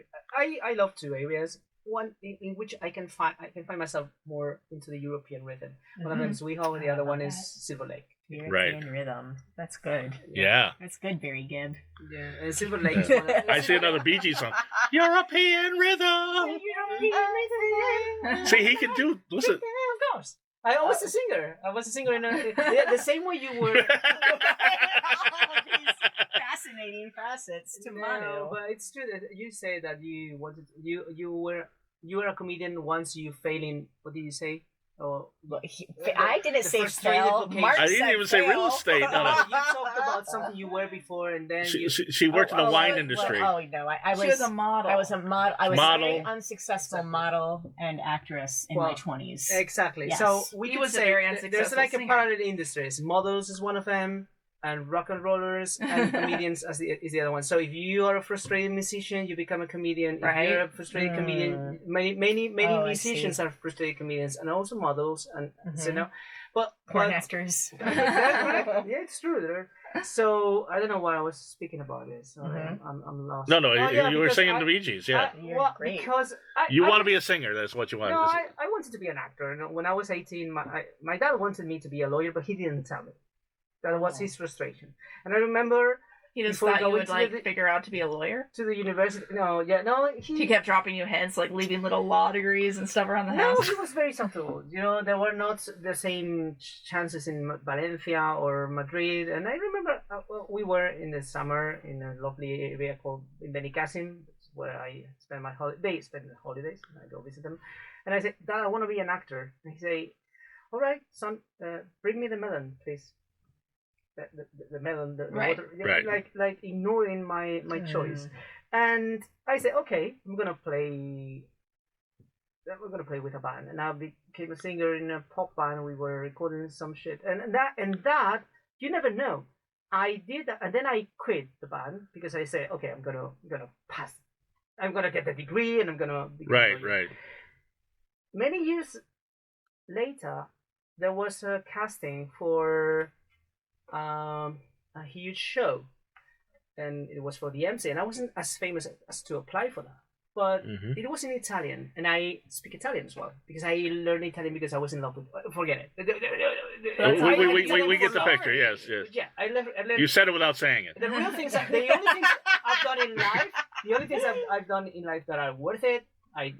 love two areas. One in which I can find myself more into the European rhythm. One of them is WeHo, and the other one is Silver Lake. European rhythm. That's good. Yeah. That's good, Barry Gibb. Yeah, and Silver Lake. Is one of, I see another Bee Gees song. European rhythm. See, he can do. Listen. Of course. I was a singer. I was a singer in the same way you were. Fascinating facets to No, Manu. but it's true that you say that you were a comedian once you fail in, what did you say? Oh, I didn't the say frustrated fail. vocation. Mark I didn't said even say real fail. estate. No, no. You talked about something you were before, and then She worked in the wine industry. Oh no, I She was a model. I was a model. I was Model. a very unsuccessful model and actress in my 20s. Exactly. Yes. So we He could was a say very there's unsuccessful like a singer. parallel industries. Models is one of them, and rock and rollers and comedians is the other one. So if you are a frustrated musician, you become a comedian. If Right. you're a frustrated comedian, many Oh, I musicians see. are frustrated comedians, and also models, and so Mhm. no, but Porn actors. yeah, it's true. So I don't know why I was speaking about this. So Mhm. I'm lost. No, Oh, yeah, you were because singing I- the Bee Gees. Yeah. You're well, great. because You I want to be a singer. That's what you want. no, I wanted to be an actor. And when I was 18, my dad wanted me to be a lawyer, but he didn't tell me. That was his frustration. And I remember He just before thought you going would to like the- figure out to be a lawyer. to the university. He kept dropping you hints, like leaving little law degrees and stuff around the No, house. he was very subtle. There were not the same chances in Valencia or Madrid. And I remember we were in the summer in a lovely area called Benicassim, where I spend my holidays. And I go visit them. And I said, Dad, I want to be an actor. And he say, all right, son, bring me the melon, please. The melon, the Right. water, Right. like ignoring my choice. And I said, okay, we're gonna play with a band, and I became a singer in a pop band. We were recording some shit, and that you never know. I did that, and then I quit the band because I said, okay, I'm gonna pass. I'm gonna get the degree, and I'm gonna become a lawyer. Right. Many years later, there was a casting for a huge show, and it was for the MC, and I wasn't as famous as to apply for that, but Mhm. it was in Italian, and I speak Italian as well because I learned Italian because I was in love with. Forget it. That's how you We get the Sorry. picture. Yes. Yeah, I learned. You said it without saying it. The real things, the only things I've done in life, the only things I've done in life that are worth it, I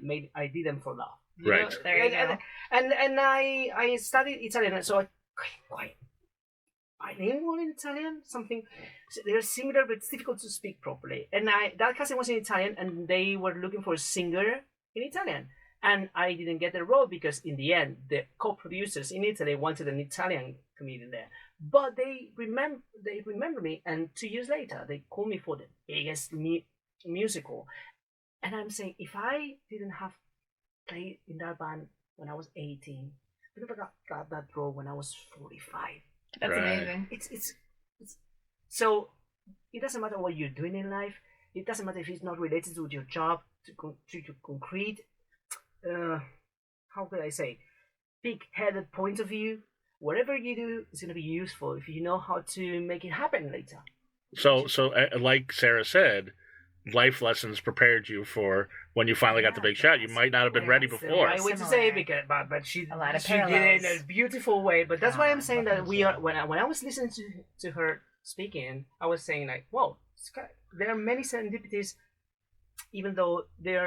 did them for love. Right. There you go. And I studied Italian, so I quite bilingual in Italian. Something they're similar, but it's difficult to speak properly. And that casting was in Italian, and they were looking for a singer in Italian. And I didn't get the role because in the end, the co-producers in Italy wanted an Italian comedian there. But they remember me, and 2 years later, they called me for the biggest musical. And I'm saying, if I didn't have played in that band when I was 18, I never got that role when I was 45. That's Right. amazing. It's so it doesn't matter what you're doing in life. It doesn't matter if it's not related to your job, to concrete. How could I say? Big-headed point of view. Whatever you do is going to be useful if you know how to make it happen later. So like Sarah said, life lessons prepared you for when you finally got the big shot. You might not have been ready That's the before. right way to say it, because, but she, A lot of she did it parallels. in a beautiful way. But that's why I'm saying that Definitely. we are. When I was listening to her speaking, I was saying like, whoa, there are many serendipities even though they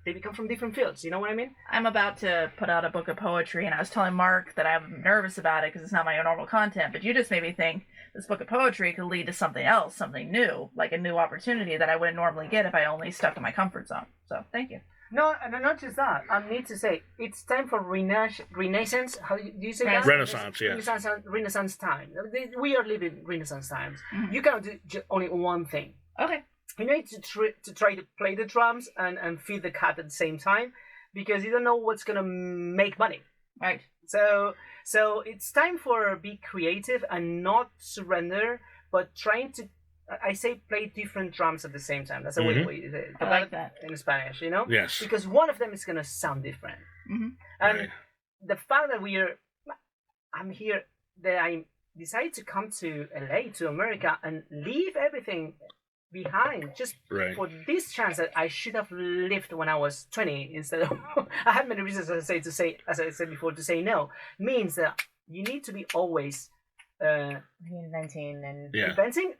become from different fields. You know what I mean? I'm about to put out a book of poetry, and I was telling Mark that I'm nervous about it because it's not my normal content, but you just made me think this book of poetry could lead to something else, something new, like a new opportunity that I wouldn't normally get if I only stuck in my comfort zone. So thank you. No, and not just that. I need to say, it's time for Renaissance. How do you say that? Renaissance, yeah. Renaissance time. We are living Renaissance times. Mhm. You cannot do only one thing. Okay. You need to try to play the drums and feed the cat at the same time, because you don't know what's gonna make money. Right. So it's time for be creative and not surrender, but trying to. I say play different drums at the same time. That's the way we I like that. in Spanish, you know? Yes. Because one of them is going to sound different. Mm-hmm. And Right. the fact that I'm here, that I decided to come to LA, to America, and leave everything behind just Right. for this chance that I should have lived when I was 20 instead of. I have many reasons, as I said before, to say no. Means that you need to be always Reinventing and inventing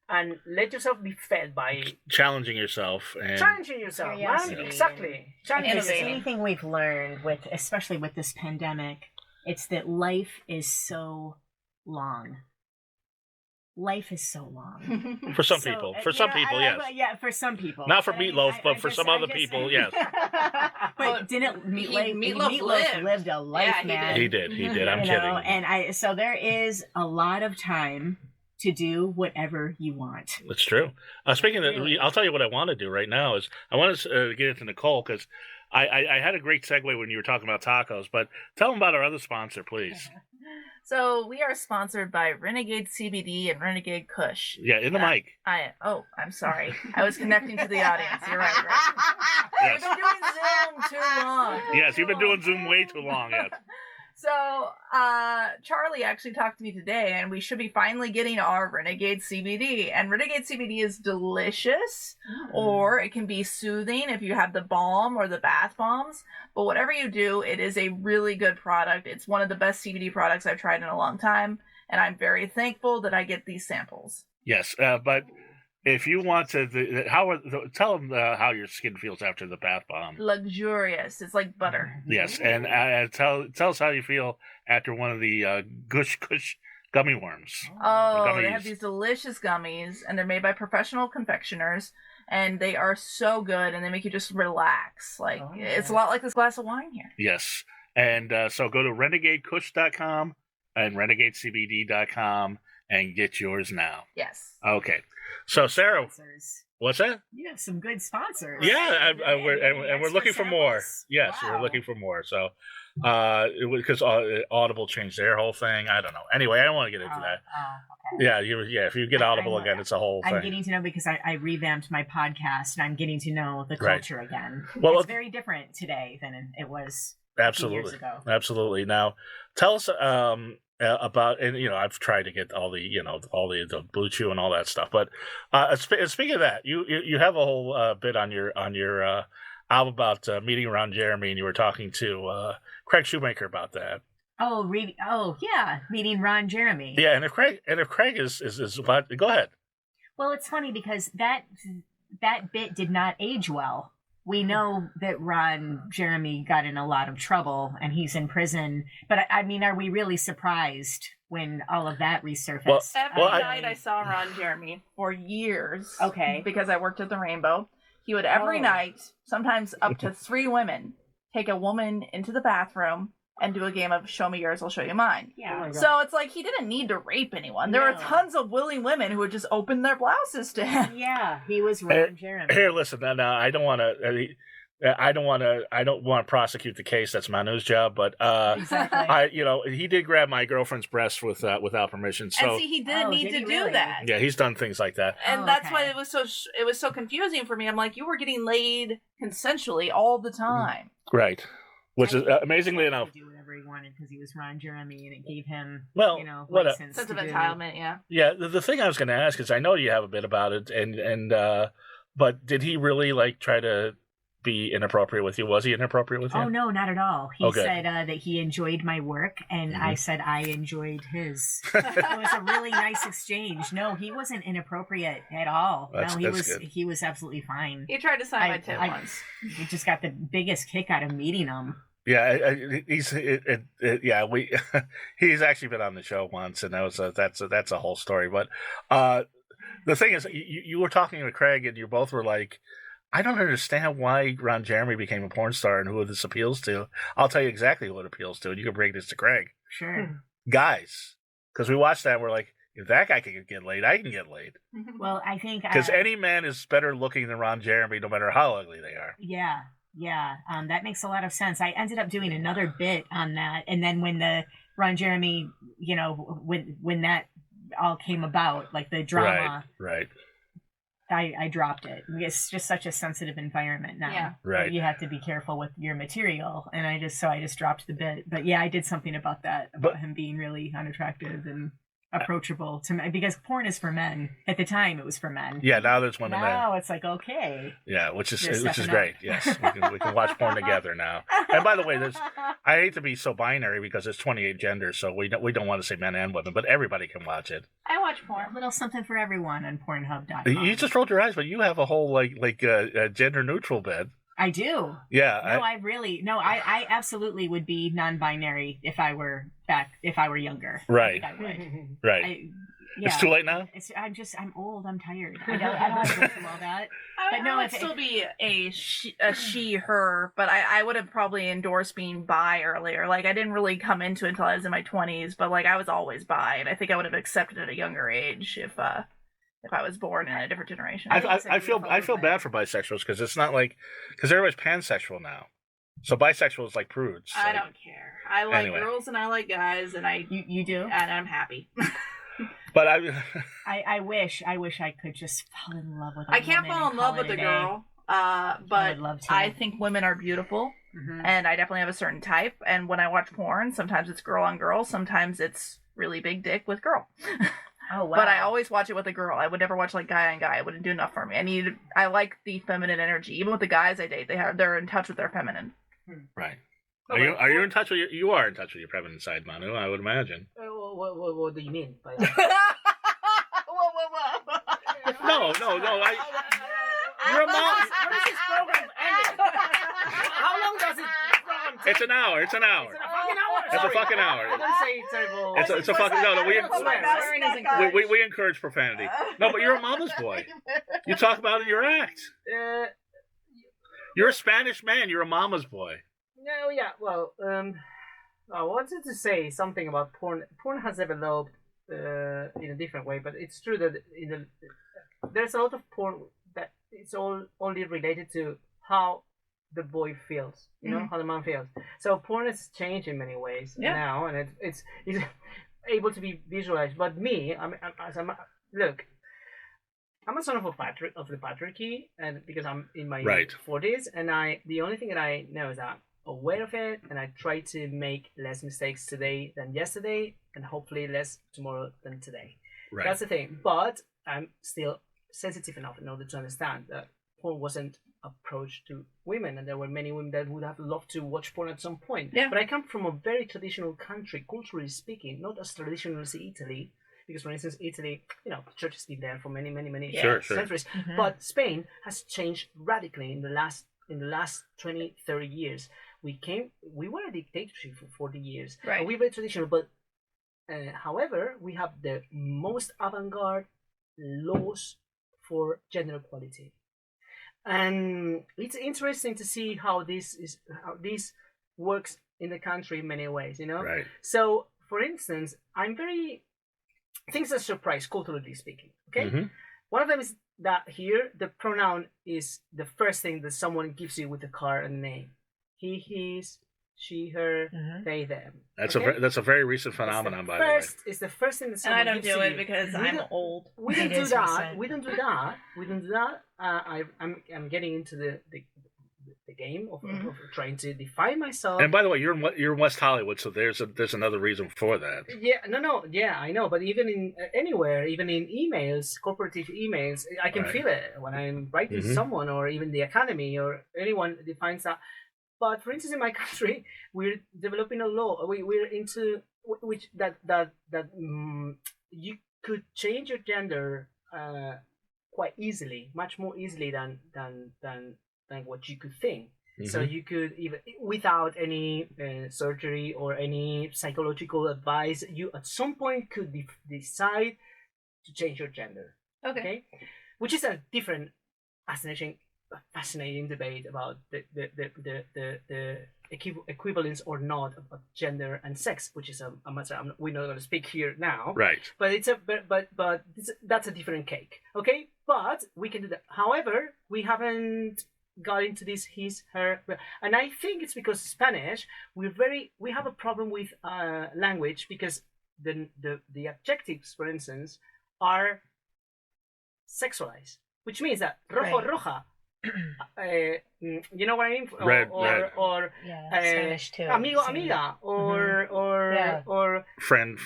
and let yourself be fed by Challenging yourself and challenging yourself, man. Curiosity. Exactly. Challenging if there's yourself. anything we've learned with, especially with this pandemic, it's that life is so long. Life is so long. for some So, people, you for some know, people, yes. Yeah, for some people. Not for I mean, Meatloaf, but for some other people, yes. But didn't Meatloaf lived a life, Yeah, he man? He did. I'm You kidding. know, and so there is a lot of time to do whatever you want. That's true. Speaking of, Really? I'll tell you what I want to do right now is I want to get into Nicole because I had a great segue when you were talking about tacos, but tell them about our other sponsor, please. So we are sponsored by Renegade CBD and Renegade Kush. Yeah, in the mic. I'm sorry. I was connecting to the audience. You're right. Yes. We've been doing Zoom too long. Yes, you've been doing Zoom way too long. Yes. So, Charlie actually talked to me today, and we should be finally getting our Renegade CBD. And Renegade CBD is delicious, or it can be soothing if you have the balm or the bath bombs. But whatever you do, it is a really good product. It's one of the best CBD products I've tried in a long time, and I'm very thankful that I get these samples. Yes, but if you want to, tell them how your skin feels after the bath bomb. Luxurious. It's like butter. Yes, and tell us how you feel after one of the Gush Kush gummy worms. Oh, Gummies. they have these delicious gummies, and they're made by professional confectioners, and they are so good, and they make you just relax. Like, it's a lot like this glass of wine here. Yes, and so go to renegadekush.com and renegadecbd.com and get yours now. Yes. Okay, so Sarah, Sponsors. what's that? You have some good sponsors. Yeah, we're Extra looking for more. samples. Yes, Wow. we're looking for more. So, because Audible changed their whole thing. I don't know. Anyway, I don't want to get into that. Okay. Yeah, if you get Audible again, it's a whole I'm thing. getting to know because I revamped my podcast and I'm getting to know the Right. culture again. Well, it's very different today than it was Absolutely, 2 years ago. absolutely. Now, tell us about, and I've tried to get all the the Blue Chew and all that stuff. But speaking of that, you have a whole bit on your album about meeting around Jeremy, and you were talking to Craig Shoemaker about that. Oh, yeah, meeting Ron Jeremy. Yeah, and if Craig is about, go ahead. Well, it's funny because that bit did not age well. We know that Ron Jeremy got in a lot of trouble and he's in prison. But I mean, are we really surprised when all of that resurfaced? Every night I saw Ron Jeremy for years. Okay. Because I worked at the Rainbow. He would every night, sometimes up to 3 women, take a woman into the bathroom and do a game of show me yours, I'll show you mine. Yeah. So it's like he didn't need to rape anyone. There were tons of willing women who would just open their blouses to him. Yeah, he was Ron Jeremy. Here, listen. Now, I don't want to prosecute the case. That's Manu's job. But Exactly. he did grab my girlfriend's breast without permission. So And see, he didn't need to do really? that. yeah, he's done things like that. And that's why it was so confusing for me. I'm like, you were getting laid consensually all the time. Right. Which is amazingly enough. He could do whatever he wanted because he was Ron Jeremy, and it gave him, what license Sense of to do- entitlement, yeah. Yeah, the thing I was going to ask is, I know you have a bit about it, and but did he really try to be inappropriate with you. Was he inappropriate with you? Oh, no, not at all. He Okay. said that he enjoyed my work, and I said I enjoyed his. It was a really nice exchange. No, he wasn't inappropriate at all. That's good. He was absolutely fine. He tried to sign my tit once. We just got the biggest kick out of meeting him. Yeah, he's he's actually been on the show once, and that's a whole story. But the thing is, you were talking to Craig, and you both were like, I don't understand why Ron Jeremy became a porn star and who this appeals to. I'll tell you exactly who it appeals to, and you can bring this to Craig. Sure. Guys, because we watched that, and we're like, if that guy can get laid, I can get laid. Well, I think because any man is better looking than Ron Jeremy, no matter how ugly they are. Yeah. That makes a lot of sense. I ended up doing another bit on that, and then when the Ron Jeremy, when that all came about, like the drama, right. I dropped it. It's just such a sensitive environment now. Yeah. Right. You have to be careful with your material, and I just dropped the bit. But yeah, I did something about that, him being really unattractive and approachable to men, because porn is for men. At the time, it was for men. Yeah, now there's women. Now it's like, okay. Yeah, which is great. Yes, we can watch porn together now. And by the way, I hate to be so binary because it's 28 genders, so we don't want to say men and women, but everybody can watch it. I watch porn. A little something for everyone on Pornhub.com. You just rolled your eyes, but you have a whole like gender neutral bed. I do. Yeah. I absolutely would be non-binary if I were younger. Right. I would. Right. It's too late now? I'm old. I'm tired. I don't want to go through all that. But I would still be a she, her, but I would have probably endorsed being bi earlier. Like, I didn't really come into it until I was in my 20s, but like, I was always bi, and I think I would have accepted it at a younger age if I was born in a different generation. I feel bad for bisexuals because it's not like, because everybody's pansexual now. So bisexual is like prudes. I don't care. I like girls and I like guys, and you do, and I'm happy. But I wish I could just fall in love with. I can't fall in love with a girl, but I think women are beautiful, and I definitely have a certain type. And when I watch porn, sometimes it's girl on girl, sometimes it's really big dick with girl. Oh wow! But I always watch it with a girl. I would never watch like guy on guy. It wouldn't do enough for me. I like the feminine energy. Even with the guys I date, they're in touch with their feminine. Right. Are you in touch with you are in touch with your feminine side, Manu? I would imagine. What do you mean by that? No. You're a mom. How does this program end? How long does it program take? It's an hour. It's a fucking hour. I don't say terrible. It's a fucking no. We encourage profanity. No, but you're a mama's boy. You talk about it in your act. You're a Spanish man. You're a mama's boy. No, yeah. Well, I wanted to say something about porn. Porn has developed in a different way, but it's true that there's a lot of porn that it's only related to how the boy feels, how the man feels. So porn has changed in many ways now, and it's able to be visualized. But me, look, I'm a son of the patriarchy, and because I'm in my 40s, and the only thing that I know is that I'm aware of it, and I try to make less mistakes today than yesterday, and hopefully less tomorrow than today. Right. That's the thing. But I'm still sensitive enough in order to understand that porn wasn't approached to women, and there were many women that would have loved to watch porn at some point. Yeah. But I come from a very traditional country, culturally speaking, not as traditional as Italy, because for instance, Italy, church has been there for many centuries. Mm-hmm. But Spain has changed radically in the last 20, 30 years. We were a dictatorship for 40 years. Right. And we were very traditional, but however, we have the most avant-garde laws for gender equality. And it's interesting to see how this works in the country in many ways, Right. So, for instance, things that surprise, culturally speaking, okay? Mm-hmm. One of them is that here, the pronoun is the first thing that someone gives you with a car and name. He, his, she, her, they, them. That's a very recent phenomenon, by the way. It's the first thing that someone gives you. And I don't do it because I'm old. We don't do that. We don't do that. I'm getting into the game of trying to define myself. And by the way, you're in West Hollywood, so there's another reason for that. Yeah, I know. But even in anywhere, even in emails, corporative emails, I can feel it when I'm writing to someone, or even the academy, or anyone defines that. But for instance, in my country, we're developing a law. We're into which that you could change your gender quite easily, much more easily than what you could think. So you could, even without any surgery or any psychological advice, you at some point could decide to change your gender. Okay? Which is a different fascinating debate about the equivalence or not of gender and sex, which is a matter we're not going to speak here now. Right. But that's a different cake. Okay. But we can do that. However, we haven't got into this his, her, and I think it's because Spanish we have a problem with language, because the adjectives, for instance, are sexualized, which means that rojo, roja. You know what I mean? Red. Or Spanish too. Amigo, amiga, or friend.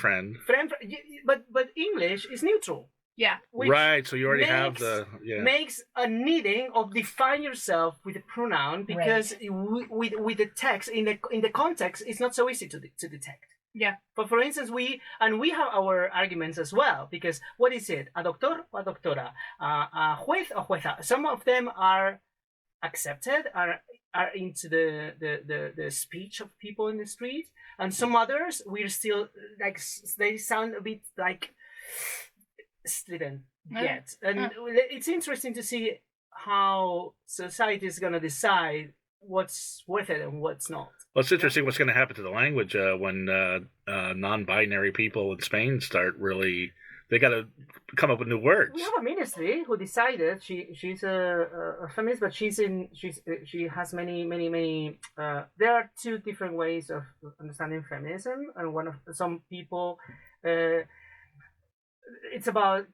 But English is neutral. Yeah. Right. So you already have makes a needing of define yourself with a pronoun, because with the text in the context, it's not so easy to detect. Yeah. But for instance, we have our arguments as well, because what is it? A doctor or a doctora? A juez or jueza? Some of them are accepted, are into the speech of people in the street, and some others we're still like, they sound a bit like strident yet. And it's interesting to see how society is going to decide what's worth it and what's not. Well, it's interesting what's going to happen to the language when non-binary people in Spain start really. They got to come up with new words. We have a ministry who decided she's a feminist, but she has many. There are two different ways of understanding feminism, and some people, it's about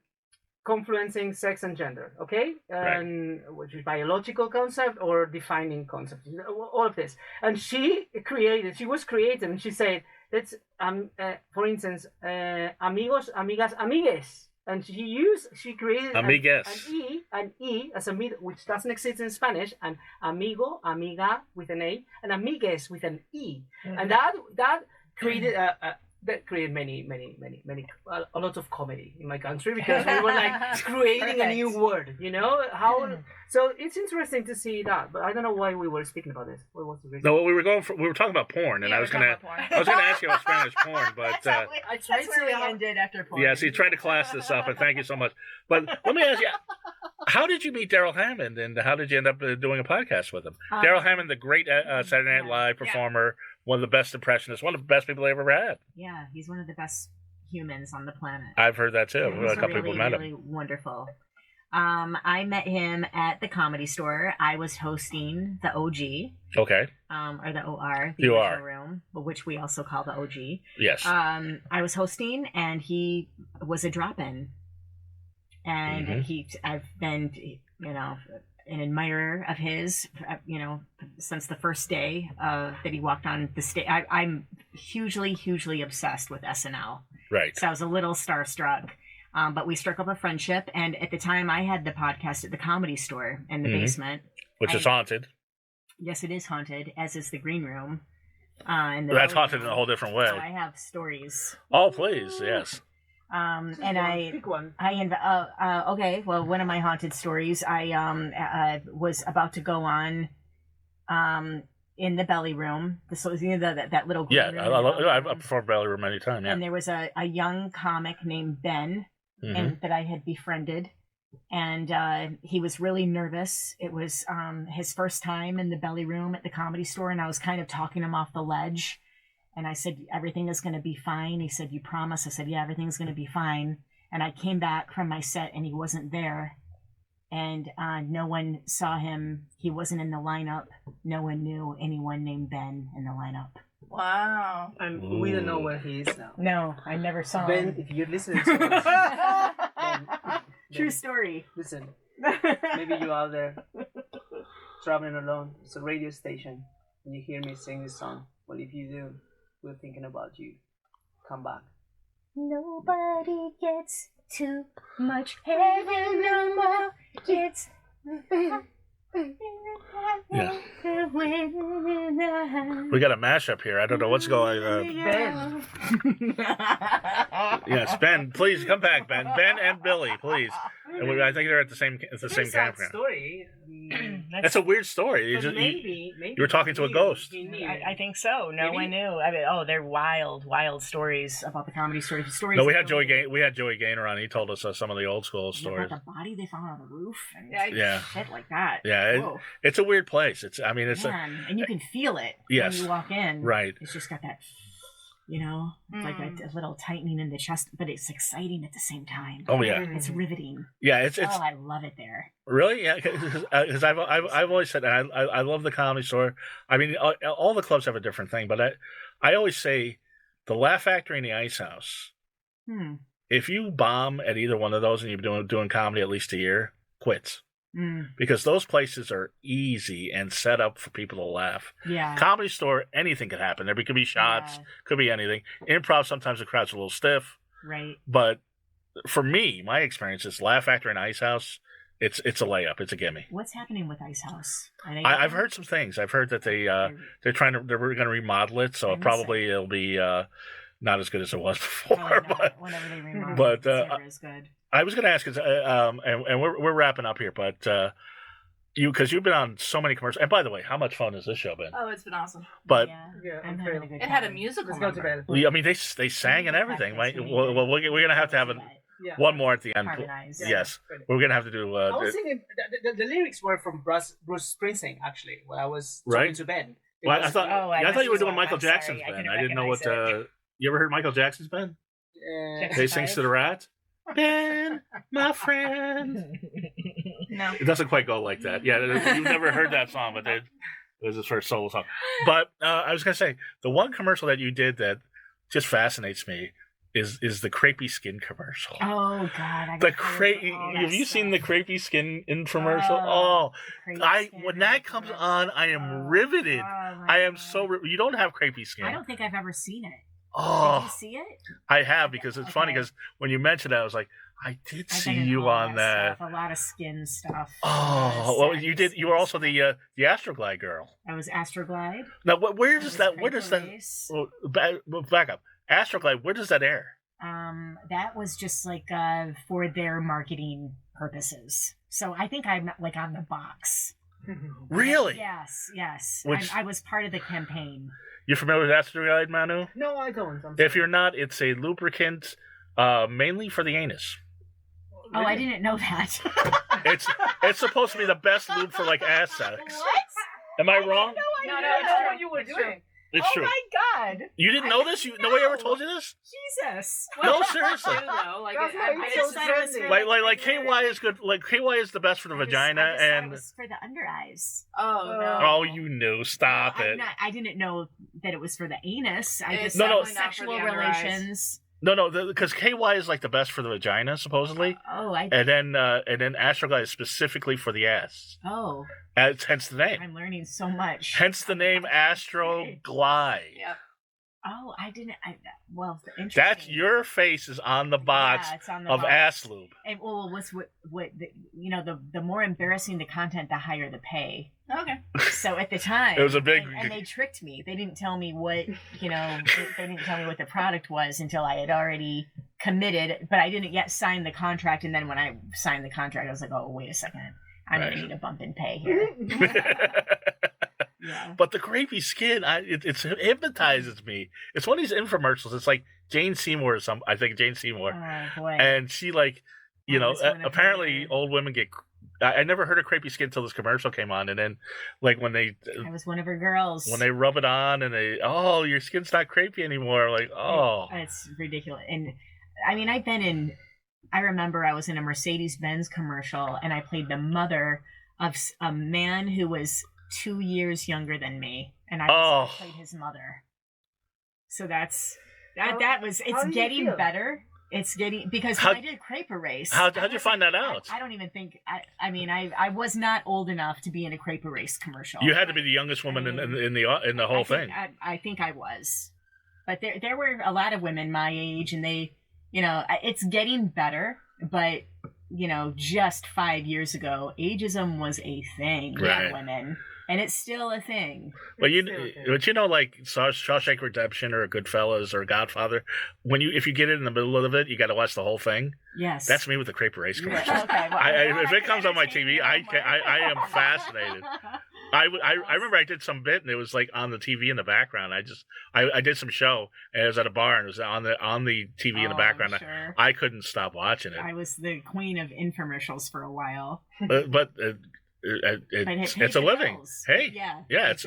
confluencing sex and gender, okay? And which is biological concept or defining concept, all of this. And she was creative, and she said, let's, for instance, amigos, amigas, amigues. And she created an E as a middle, which doesn't exist in Spanish, and amigo, amiga with an A, and amigues with an E. And that created a lot of comedy in my country, because we were like creating a new word, you know how. So it's interesting to see that, but I don't know why we were speaking about this. What was the reason? No, we were talking about porn, and I was gonna ask you about Spanish porn, but that's where we ended after porn. Yeah, so you tried to class this up, and thank you so much. But let me ask you, how did you meet Daryl Hammond, and how did you end up doing a podcast with him? Daryl Hammond, the great Saturday Night Live performer. One of the best impressionists, one of the best people I ever had. Yeah, he's one of the best humans on the planet. I've heard that too. Yeah, a couple people met him. Really wonderful. I met him at the Comedy Store. I was hosting the OG. Okay. Or the OR, the original room, which we also call the OG. Yes. I was hosting, and he was a drop-in, and I've been, an admirer of his, since the first day that he walked on the stage. I'm hugely obsessed with SNL. Right. So I was a little starstruck, but we struck up a friendship. And at the time, I had the podcast at the Comedy Store in the basement, which is haunted. Yes, it is haunted, as is the green room. That's haunted in a whole different way. So I have stories. Oh, please, yes. Pick one. Okay. Well, one of my haunted stories, I was about to go on, in the belly room. This was that little green room. I performed belly room many times. Yeah. And there was a young comic named Ben, and that I had befriended, and he was really nervous. It was his first time in the belly room at the Comedy Store, and I was kind of talking him off the ledge. And I said, everything is going to be fine. He said, you promise? I said, yeah, everything's going to be fine. And I came back from my set, and he wasn't there. And no one saw him. He wasn't in the lineup. No one knew anyone named Ben in the lineup. Wow. And we don't know where he is now. No, I never saw Ben, him. if you're listening to us, Ben, True story. Listen, maybe you out there. traveling alone, it's a radio station, and you hear me sing this song. Well, if you do, we're thinking about you. Come back. Nobody gets too much heaven no more. It's Yeah. We got a mashup here. I don't know what's going on. Ben. Yes, Ben, please come back, Ben. Ben and Billy, please. And I think they're at the same campground. Story. That's a weird story. You, But maybe you were talking to a ghost. he knew. I think so. No Maybe. one knew. I mean, they're wild stories. about the comedy stories. No, we had Joey Gaynor on. He told us some of the old school stories. About the body they found on the roof and Yeah. shit like that. Yeah, Whoa. it's a weird place. It's Man, and you can feel it Yes. when you walk in. right. It's just got that, like a little tightening in the chest, but it's exciting at the same time. Oh yeah, It's riveting. yeah. It's I love it there. really, yeah. Because I've always said that I love the Comedy Store. I mean, all the clubs have a different thing, but I always say the Laugh Factory and the Ice House. If you bomb at either one of those and you've been doing comedy at least a year, quits. Because those places are easy and set up for people to laugh. Yeah. Comedy Store, anything could happen. There could be shots, could be anything. Improv, sometimes the crowd's a little stiff. Right. But for me, my experience is Laugh Factory and Ice House. It's a layup. It's a gimme. What's happening with Ice House? I've heard some things. I've heard that they're going to remodel it, so it'll be not as good as it was before. Whenever they remodel, but is good. I was going to ask, and we're wrapping up here, but because you've been on so many commercials, and by the way, how much fun has this show been? Oh, it's been awesome. But Yeah, I'm having a good It had a time. musical Let's go to number. bed. I mean, they sang and everything, right? Well, we're going to have to have Yeah. one more at the end. Harmonize. Yes, we're going to have to do. I was thinking the lyrics were from Bruce Springsteen actually. When I was Right. talking to Ben. It Well, was- I thought Oh, I I thought you were missed doing one. Michael I'm sorry. Jackson's I Ben. can I didn't know what. recognize You ever heard Michael Jackson's Ben? They sings to the rat. Ben, my friend. No. It doesn't quite go like that. Yeah, you've never heard that song, but it was his first solo song. But I was gonna say the one commercial that you did that just fascinates me is the Crepe skin commercial. Oh God! The Crepe. Have you seen the Crepe skin infomercial? Oh, when that comes on, I am riveted. I am so. You don't have Crepe skin. I don't think I've ever seen it. Did Oh, you see it? I have because it's funny Okay. because when you mentioned that, I was like, I did I've see been in you all on that. Stuff, a lot of skin stuff. Oh, well, you did. You were also the Astroglide girl. I was Astroglide. Now, where does I was that? Where Crepe does that? Erase. Well, back up. Astroglide. Where does that air? That was just like for their marketing purposes. So I think I'm like on the box. Really? Yes. Which- I was part of the campaign. You familiar with Astroglide, Manu? No, I don't. If you're not, it's a lubricant mainly for the anus. Oh, I didn't know that. It's supposed to be the best lube for like ass sex. What? Am I wrong? No, I know what you were It's doing. It's true. Oh my God! You didn't know this? Nobody ever told you this? Jesus! No, seriously. though. Like, That's why I it's just so thought it was trendy. for, Like KY is good. Like KY is the best for the vagina, I just thought and it was for the under eyes. Oh no. oh, you knew. Stop it. I didn't know that it was for the anus. I It's just No, no. thought definitely not for sexual the under eyes. relations. No, because KY is like the best for the vagina, supposedly, and then Astroglide is specifically for the ass. Hence the name. I'm learning so much. Hence the name Astroglide. Yeah. Oh, I didn't. Well, interesting. That's your face is on the box Yeah, it's on the of box. ass lube. And well, the more embarrassing the content, the higher the pay. Okay. So at the time, It was a big- and they tricked me. They didn't tell me what they didn't tell me what the product was until I had already committed, but I didn't yet sign the contract. And then when I signed the contract, I was like, oh, wait a second, I'm Right. gonna need a bump in pay here. Yeah. But the Crepe skin, it hypnotizes me. It's one of these infomercials. It's like Jane Seymour or some. I think Jane Seymour, Oh boy. and she like, I was one of apparently her- old women get. I never heard of Crepe skin until this commercial came on, and then like when they I was one of her girls. rub it on and your skin's not crepey anymore. Like It's ridiculous. And I mean, I remember I was in a Mercedes-Benz commercial and I played the mother of a man who was 2 years younger than me. And I played his mother. So that was, How it's did you getting feel? better. It's getting, because How- when I did Crepe Erase. How'd I you wasn't- find that out? I don't even think, I mean, I was not old enough to be in a Crepe Erase commercial. You had to be the youngest woman in the whole thing. I think I was. But there were a lot of women my age, and they, it's getting better, but, just 5 years ago, ageism was a thing Right. with women. And it's still a thing. But It's still like Shawshank Redemption or Goodfellas or Godfather, if you get it in the middle of it, you got to watch the whole thing. Yes. That's me with the Crepe Erase Yeah, commercials. okay, well, If it comes on my TV, I am fascinated. I remember I did some bit and it was like on the TV in the background. I did some show and it was at a bar and it was on the TV in the background. Sure. I couldn't stop watching it. I was the queen of infomercials for a while. But it pays it's a the living. bills. Hey, Yeah, it's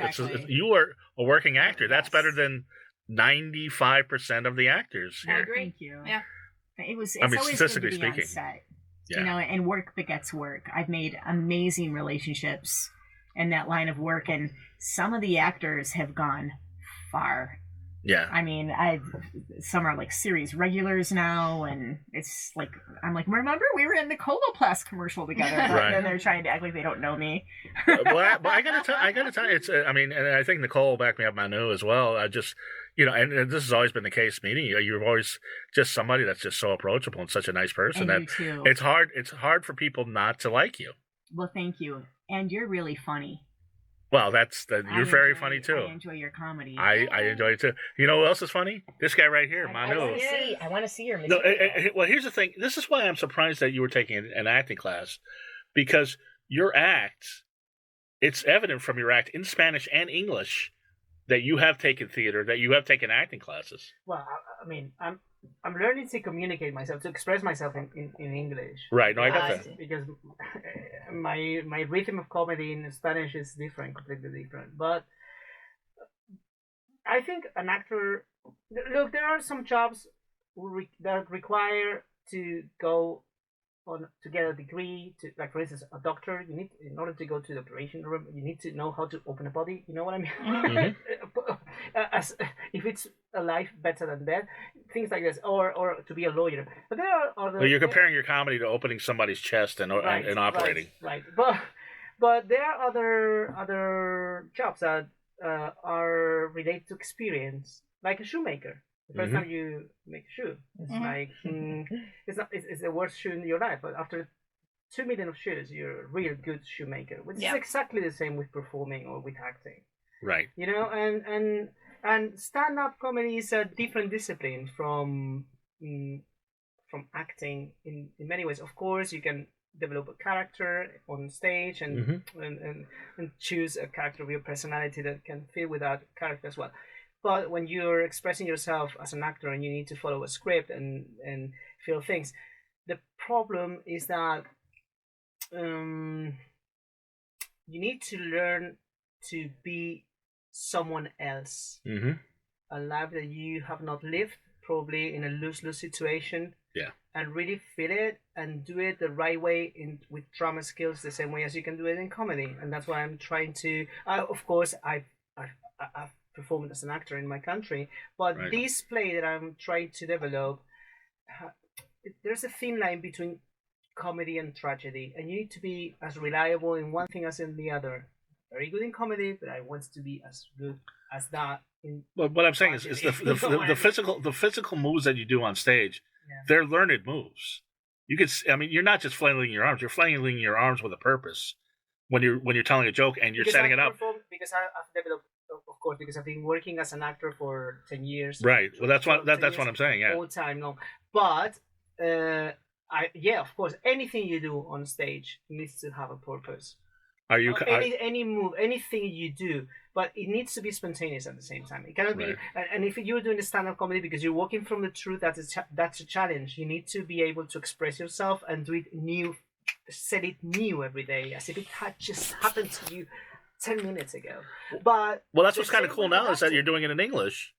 you are a working actor. That's Yes. better than 95% of the actors I here. agree. Thank you. Yeah. It's I mean, always statistically good to be speaking. on set. Yeah. And work begets work. I've made amazing relationships in that line of work, and some of the actors have gone far. Yeah. I mean, some are like series regulars now, and it's like, I'm like, remember we were in the Coloplast commercial together, but Right. then they're trying to act like they don't know me. But I gotta tell you, it's. I mean, and I think Nicole will back me up, Manu as well. I just, and this has always been the case. Meeting you, you're always just somebody that's just so approachable and such a nice person And that you too. it's hard. It's hard for people not to like you. Well, thank you, and you're really funny. Well, you're very enjoy- funny too. I enjoy your comedy. I enjoy it too. You know who else is funny? This guy right here, I Manu. want to see. I want to see your No, material. well, here's the thing. This is why I'm surprised that you were taking an acting class, because your act, it's evident from your act in Spanish and English that you have taken theater, that you have taken acting classes. Well, I mean, I'm learning to communicate myself, to express myself in English. Right. No, I got I that. see. Because my rhythm of comedy in Spanish is different, completely different. But I think an actor. Look, there are some jobs that require to go to get a degree. Like for instance, a doctor. You need, in order to go to the operation room, you need to know how to open a body. You know what I mean? Mhm. As if it's a life better than death, things like this, or to be a lawyer. But there are other. Well, you're comparing your comedy to opening somebody's chest and operating. Right. But there are other jobs that are related to experience, like a shoemaker. The first Mhm. time you make a shoe, it's Mhm. like it's the worst shoe in your life. But after 2 million of shoes, you're a real good shoemaker. Which Yeah. is exactly the same with performing or with acting. Right. And stand-up comedy is a different discipline from acting in many ways. Of course, you can develop a character on stage and Mhm. and choose a character of your personality that can fit with that character as well. But when you're expressing yourself as an actor and you need to follow a script and feel things, the problem is that you need to learn to be someone else, Mm-hmm. a life that you have not lived, probably in a lose-lose situation. Yeah. And really feel it and do it the right way with drama skills, the same way as you can do it in comedy. And that's why I'm trying to. Of course, I've performed as an actor in my country, but Right. this play that I'm trying to develop, there's a thin line between comedy and tragedy, and you need to be as reliable in one thing as in the other. Very good in comedy, but I want to be as good as that in. Well, what I'm saying is the physical moves that you do on stage. Yeah. They're learned moves. You're not just flailing your arms. You're flailing your arms with a purpose when you're telling a joke and you're Because setting I've it up. performed- because I've developed, of course, because I've been working as an actor for 10 years. Right. Well, that's what 10 that's what years, I'm saying. Yeah. all time long. But of course, anything you do on stage needs to have a purpose. Are you? Any move, anything you do, but it needs to be spontaneous at the same time. It cannot Right. be. And if you're doing a stand-up comedy because you're working from the truth, that's a challenge. You need to be able to express yourself and do it new, set it new every day, as if it had just happened to you 10 minutes ago. But Well, that's the what's kind of same cool with now is that acting. you're doing it in English,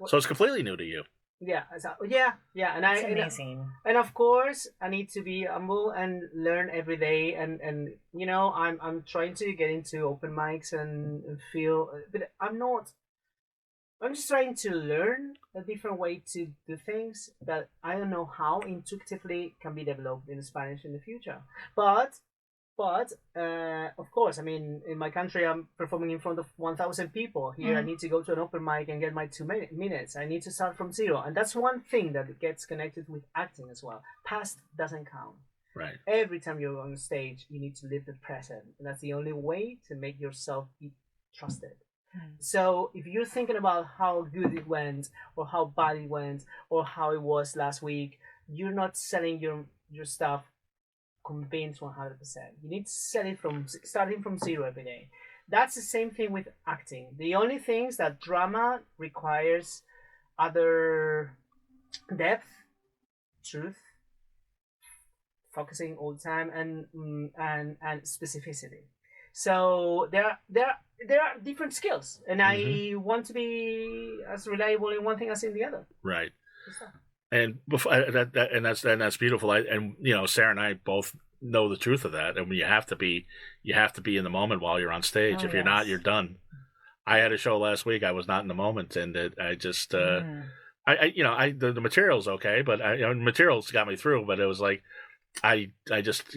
so it's completely new to you. Yeah, and That's amazing. and of course I need to be humble and learn every day, and I'm trying to get into open mics and feel, but I'm not I'm just trying to learn a different way to do things that I don't know how intuitively can be developed in Spanish in the future. But of course, I mean, in my country, I'm performing in front of 1,000 people. Here, I need to go to an open mic and get my 2 minutes. I need to start from zero, and that's one thing that gets connected with acting as well. Past doesn't count. Right. Every time you're on stage, you need to live the present, and that's the only way to make yourself be trusted. So if you're thinking about how good it went, or how bad it went, or how it was last week, you're not selling your stuff convinced 100%. You need to sell it starting from zero every day. That's the same thing with acting. The only things that drama requires other depth, truth, focusing all the time, and specificity. So there are different skills, and I want to be as reliable in one thing as in the other. Right. And before that's beautiful. And you know, Sarah and I both know the truth of that. And you have to be in the moment while you're on stage. If you're not, you're done. I had a show last week. I was not in the moment, and I just the material's okay, but the materials got me through. But it was like I just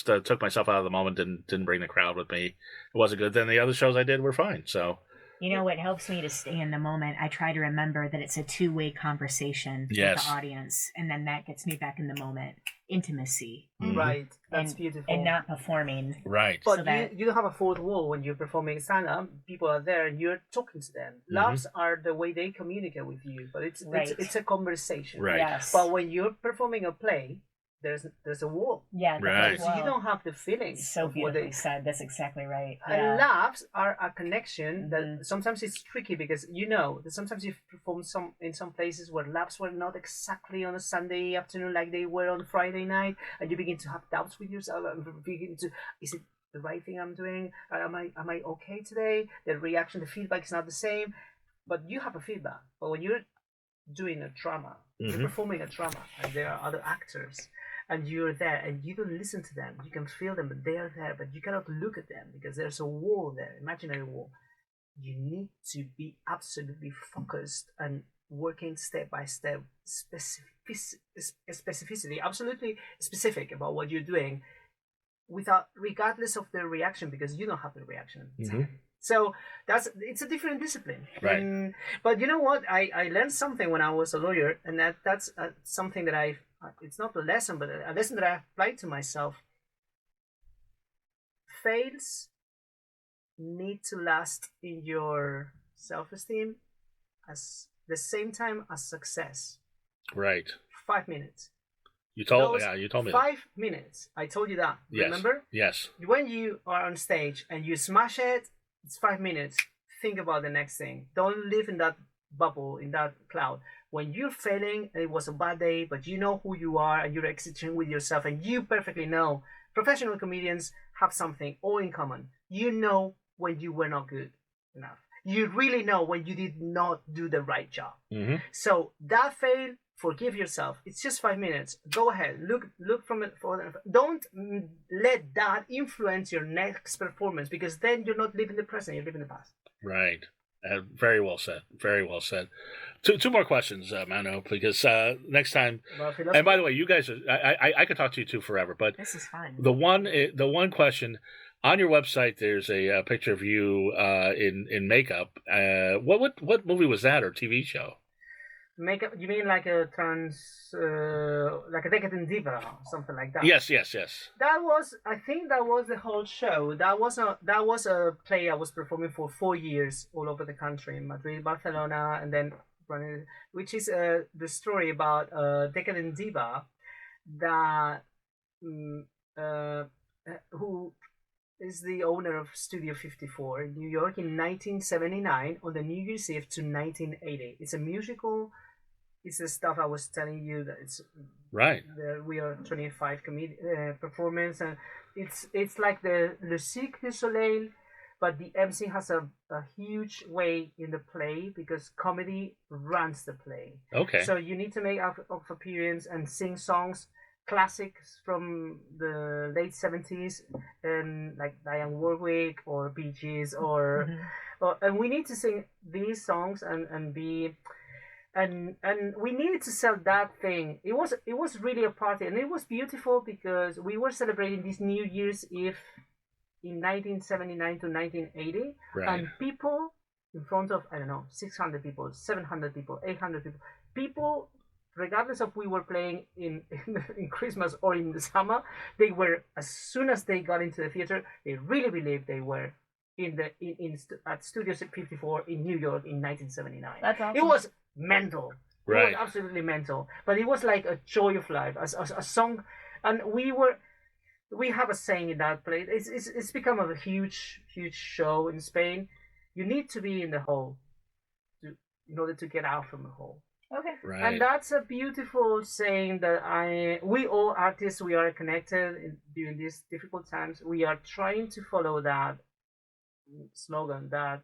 took myself out of the moment and didn't bring the crowd with me. It wasn't good. Then the other shows I did were fine. So. You know what helps me to stay in the moment? I try to remember that it's a two-way conversation with the audience, and then that gets me back in the moment. Intimacy. Right. That's beautiful. And not performing. Right. But so you don't have a fourth wall when you're performing stand-up. People are there and you're talking to them. Laughs are the way they communicate with you, but it's a conversation. Right. Yes. But when you're performing a play, there's a wall. Yeah, right. So you don't have the feeling. So beautifully said. That's exactly right. And laughs are a connection that sometimes it's tricky because that sometimes you perform in some places where laughs were not exactly on a Sunday afternoon like they were on Friday night, and you begin to have doubts with yourself and is it the right thing I'm doing? Am I okay today? The reaction, the feedback is not the same, but you have a feedback. But when you're doing a drama, you're performing a drama, and there are other actors. And you're there, and you don't listen to them. You can feel them, but they are there, but you cannot look at them because there's a wall there, imaginary wall. You need to be absolutely focused and working step by step, specificity, absolutely specific about what you're doing, regardless of the reaction, because you don't have the reaction. So it's a different discipline. Right. But you know what? I learned something when I was a lawyer, and that's something that it's not a lesson, but a lesson that I applied to myself. Fails need to last in your self-esteem as the same time as success. Right. 5 minutes. You told me 5 that. minutes. I told you that. Yes. Remember? Yes. When you are on stage and you smash it, it's 5 minutes. Think about the next thing. Don't live in that bubble, in that cloud. When you're failing and it was a bad day, but you know who you are and you're exiting with yourself, and you perfectly know professional comedians have something all in common. You know when you were not good enough. You really know when you did not do the right job. So that fail, forgive yourself. It's just 5 minutes. Go ahead. Look from it. Don't let that influence your next performance, because then you're not living the present. You're living the past. Right. Very well said. Very well said. Two more questions, Manu, because next time. And by the way, you guys, I could talk to you two forever, but this is fun. The one question on your website, there's a picture of you in makeup. What movie was that, or TV show? Makeup? You mean like a like a decadent diva, something like that? Yes. I think that was the whole show. That was a play I was performing for 4 years all over the country, in Madrid, Barcelona, and then running, which is the story about a decadent diva that who is the owner of Studio 54 in New York in 1979 on the New Year's Eve to 1980. It's a musical. It's the stuff I was telling you that it's right. We are 25 performance, and it's like the Le Cirque du Soleil, but the MC has a huge way in the play because comedy runs the play. Okay. So you need to make out of appearance and sing songs classics from the late 70s, and like Diane Warwick or Bee Gees and we need to sing these songs and we needed to sell that thing. It was really a party, and it was beautiful because we were celebrating this New Year's Eve in 1979 to 1980, and people in front of, I don't know, 600 people, 700 people, 800 people, regardless of we were playing in Christmas or in the summer, they were, as soon as they got into the theater, they really believed they were at Studio 54 in New York in 1979. That's awesome. It was mental. Right. It was absolutely mental. But it was like a joy of life, a song, and we have a saying in that place. It's become a huge show in Spain. You need to be in the hole in order to get out from the hole. Okay. Right. And that's a beautiful saying that we all artists, we are connected during these difficult times. We are trying to follow that slogan, that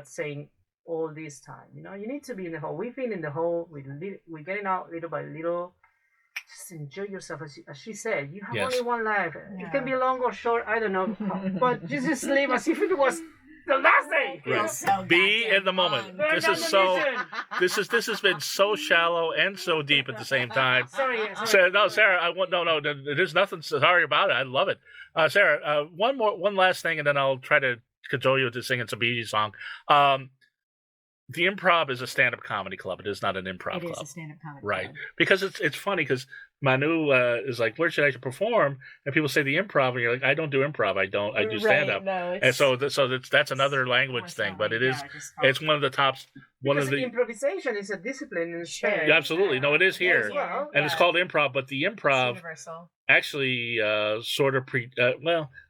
saying all this time. You know, you need to be in the hole. We've been in the hole. We're getting out little by little. Just enjoy yourself, as she said. You have only one life. Yeah. It can be long or short, I don't know. But just live as if it was the last day. Right. So Be goddamn in the moment. fun. This is so. This has been so shallow and so deep at the same time. Sorry. Sarah, no. There's nothing sorry about it. I love it. Sarah, one last thing, and then I'll try to cajole you into singing some Bee Gees song. The Improv is a stand-up comedy club. It is not an improv club. It is a stand-up comedy Right. club. Because it's funny because Manu is like, where should I perform? And people say the Improv, and you're like, I don't do improv. I do stand-up. No, And so that's another language thing, but it's one of the tops. Because improvisation is a discipline in Spain. Yeah, absolutely. No, it is here. Well, And it's called improv, but the it's improv universal. actually sort of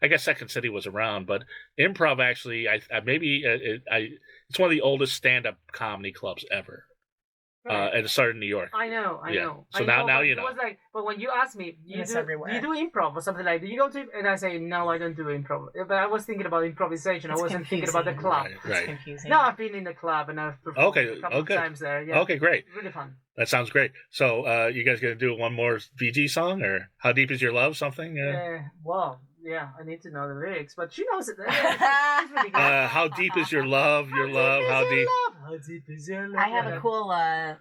I guess Second City was around, but improv actually, it's one of the oldest stand-up comedy clubs ever. Right. And it started in New York. I know. So now you know. It was like, but when you ask me, do you do improv or something like that? Do you go to? And I say, no, I don't do improv. But I was thinking about improvisation. I wasn't thinking about the club. Right. It's confusing. No, I've been in the club and I've performed a couple of times there. Yeah. Okay, great. Really fun. That sounds great. So, you guys gonna do one more VG song, or "How Deep Is Your Love"? Something? Well, yeah, I need to know the lyrics, but she knows it. It's really good. How deep is your love? Your love? How deep? How deep is your love? I have a cool,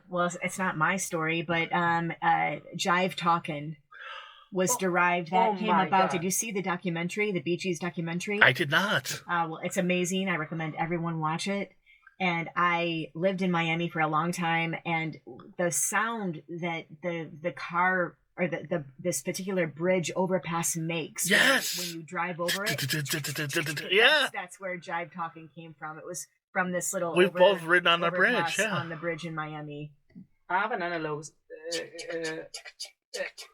well, it's not my story, but Jive Talkin' was derived. That came about. God. Did you see the documentary, the Bee Gees documentary? I did not. Well, it's amazing. I recommend everyone watch it. And I lived in Miami for a long time, and the sound that the car or this particular bridge overpass makes when you drive over it. That's where Jive Talking came from. It was from this little We've both ridden on the bridge. Yeah. On the bridge in Miami. I have an analog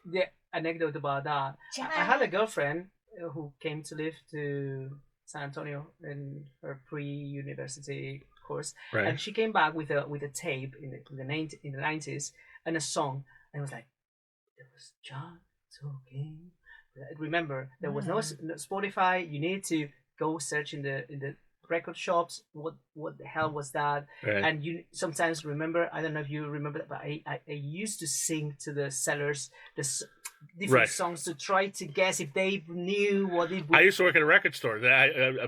the anecdote about that. I had a girlfriend who came to live to San Antonio in her pre-university course, Right. and she came back with a tape in the 90s and a song, and it was like, it was John talking. Remember, there was no Spotify. You need to go search in the record shops. What the hell was that? Right. And you sometimes remember. I don't know if you remember that, but I used to sing to the sellers different songs to try to guess if they knew what it was. I used to work at a record store.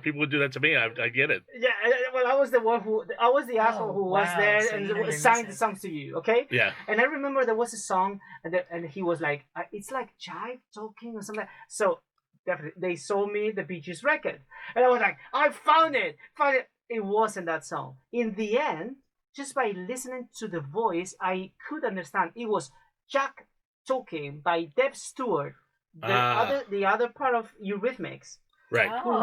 People would do that to me. I get it. Yeah, well, I was the asshole who was there and sang the songs to you. Okay. Yeah. And I remember there was a song, and he was like, "It's like Jive Talking" or something. So definitely, they sold me the Bee Gees record, and I was like, "I found it! It wasn't that song." In the end, just by listening to the voice, I could understand it was Jack Talking by Deb Stewart, the other part of Eurythmics, Right. who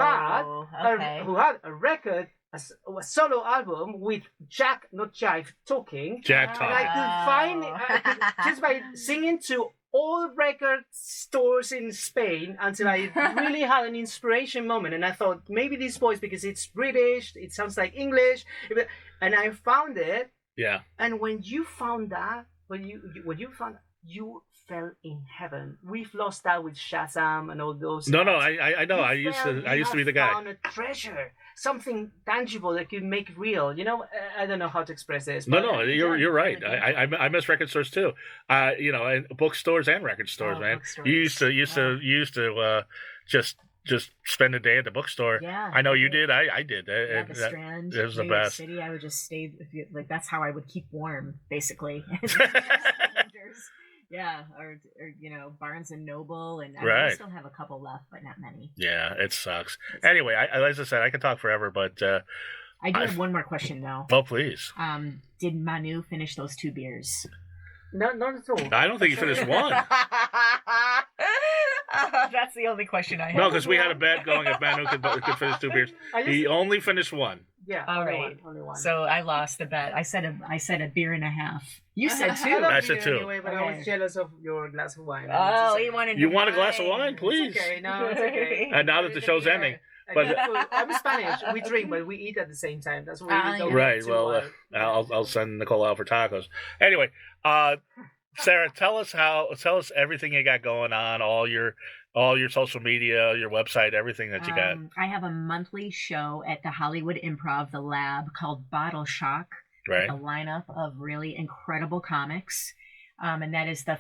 had a record, a solo album with Jack, not Jive, Talking. Jack And talking. I could find just by singing to all record stores in Spain until I really had an inspiration moment, and I thought maybe this voice, because it's British, it sounds like English, and I found it. Yeah. And when you found that, when you found, you felt in heaven. We've lost that with Shazam and all those. No, apps. I know. I used to be the guy. Found a treasure, something tangible that could make real. I don't know how to express this. No, you're right. I miss record stores too. And bookstores and record stores, man. Bookstores. You used to just spend a day at the bookstore. Yeah. I know you did. I did. Yeah, the Strand. It was the New York best. City, I would just stay. Like that's how I would keep warm, basically. Yeah, or Barnes and Noble, and I still have a couple left, but not many. Yeah, it sucks. Anyway, as I said, I could talk forever, but I do have one more question though. Oh, please. Did Manu finish those 2 beers? No, not at all. I don't think he finished one. That's the only question I have. No, because we had a bet going if Manu could finish 2 beers. He only finished one. Yeah. All only right. one. So I lost the bet. I said a beer and a half. You said 2. I said 2. Anyway, but I was jealous of your glass of wine. Oh, he wanted. You want a glass of wine, please? It's okay. No, it's okay. And now that the show's ending. But I'm Spanish. We drink, but we eat at the same time. That's what we don't right. get too Well, I'll send Nicole out for tacos. Anyway, Sarah, tell us everything you got going on, all your social media, your website, everything that you got. I have a monthly show at the Hollywood Improv, the Lab, called Bottle Shock. Right. A lineup of really incredible comics. And that is the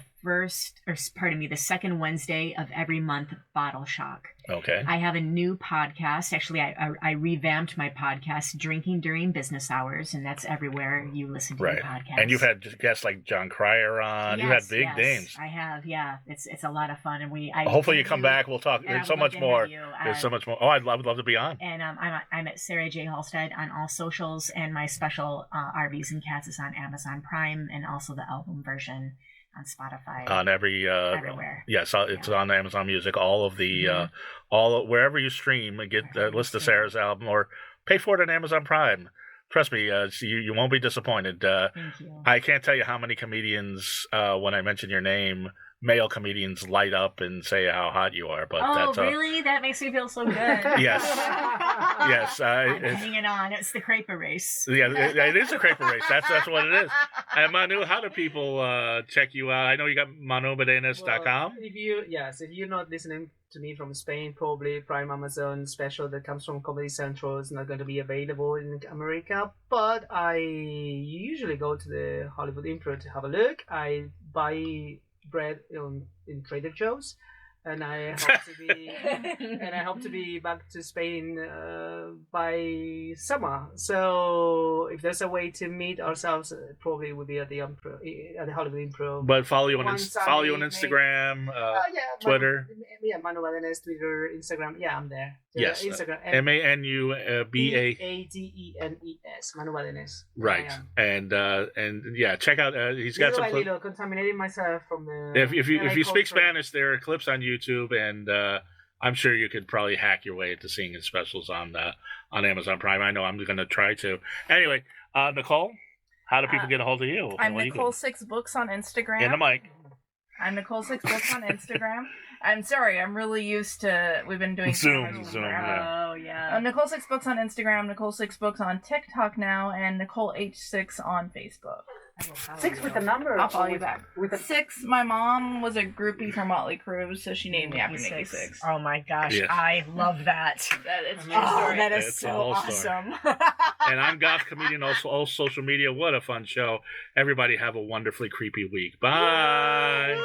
second Wednesday of every month, Bottle Shock. Okay. I have a new podcast. Actually, I revamped my podcast, Drinking During Business Hours, and that's everywhere you listen to the podcast. And you've had guests like John Cryer on. You've had big names. I have, yeah. It's a lot of fun, and hopefully you come back. We'll talk. There's so much more. There's so much more. Oh, I would love to be on. And I'm at Sarah J. Halstead on all socials, and my special RVs and Cats is on Amazon Prime, and also the album version on Spotify. On everywhere. Yes, it's on Amazon Music. All of the wherever you stream, listen to Sarah's album or pay for it on Amazon Prime. Trust me, you won't be disappointed. Thank you. I can't tell you how many comedians, when I mention your name, male comedians light up and say how hot you are. But really? That makes me feel so good. Yes. Yes. I'm putting it on. It's the Crepe Erase. Yeah, it is a Crepe Erase. That's what it is. And Manu, how do people check you out? I know you got manubadenes.com. If you're not listening to me from Spain, probably Prime Amazon special that comes from Comedy Central is not going to be available in America. But I usually go to the Hollywood Improv to have a look. I buy bread in Trader Joe's, and I hope to be back to Spain by summer. So if there's a way to meet ourselves, probably would be at the Hollywood Improv. But follow you on Instagram, Twitter. Manu Badenes, Twitter, Instagram. Yeah, I'm there. Yes, Instagram. ManuBadenes. Manu Badenes. Right, and yeah, check out. He's got some clips. Contaminating myself from the. If you speak Spanish, there are clips on YouTube, and I'm sure you could probably hack your way into seeing his specials on Amazon Prime. I know I'm going to try to. Anyway, Nicole, how do people get a hold of you? I'm Nicole6Books on Instagram. In the mic. I'm Nicole6Books on Instagram. I'm sorry, I'm really used to. We've been doing Zoom. Oh yeah. Nicole6Books on Instagram, Nicole6Books on TikTok now, and NicoleH6 on Facebook. 6 with a number. I'll follow you back. With a 6, my mom was a groupie for Motley Crue, so she named me after Nikki Sixx. Oh my gosh, Yes. I love that. It's true story. That is It's a so whole story. awesome. And I'm Goth Comedian, also all social media. What a fun show. Everybody have a wonderfully creepy week. Bye.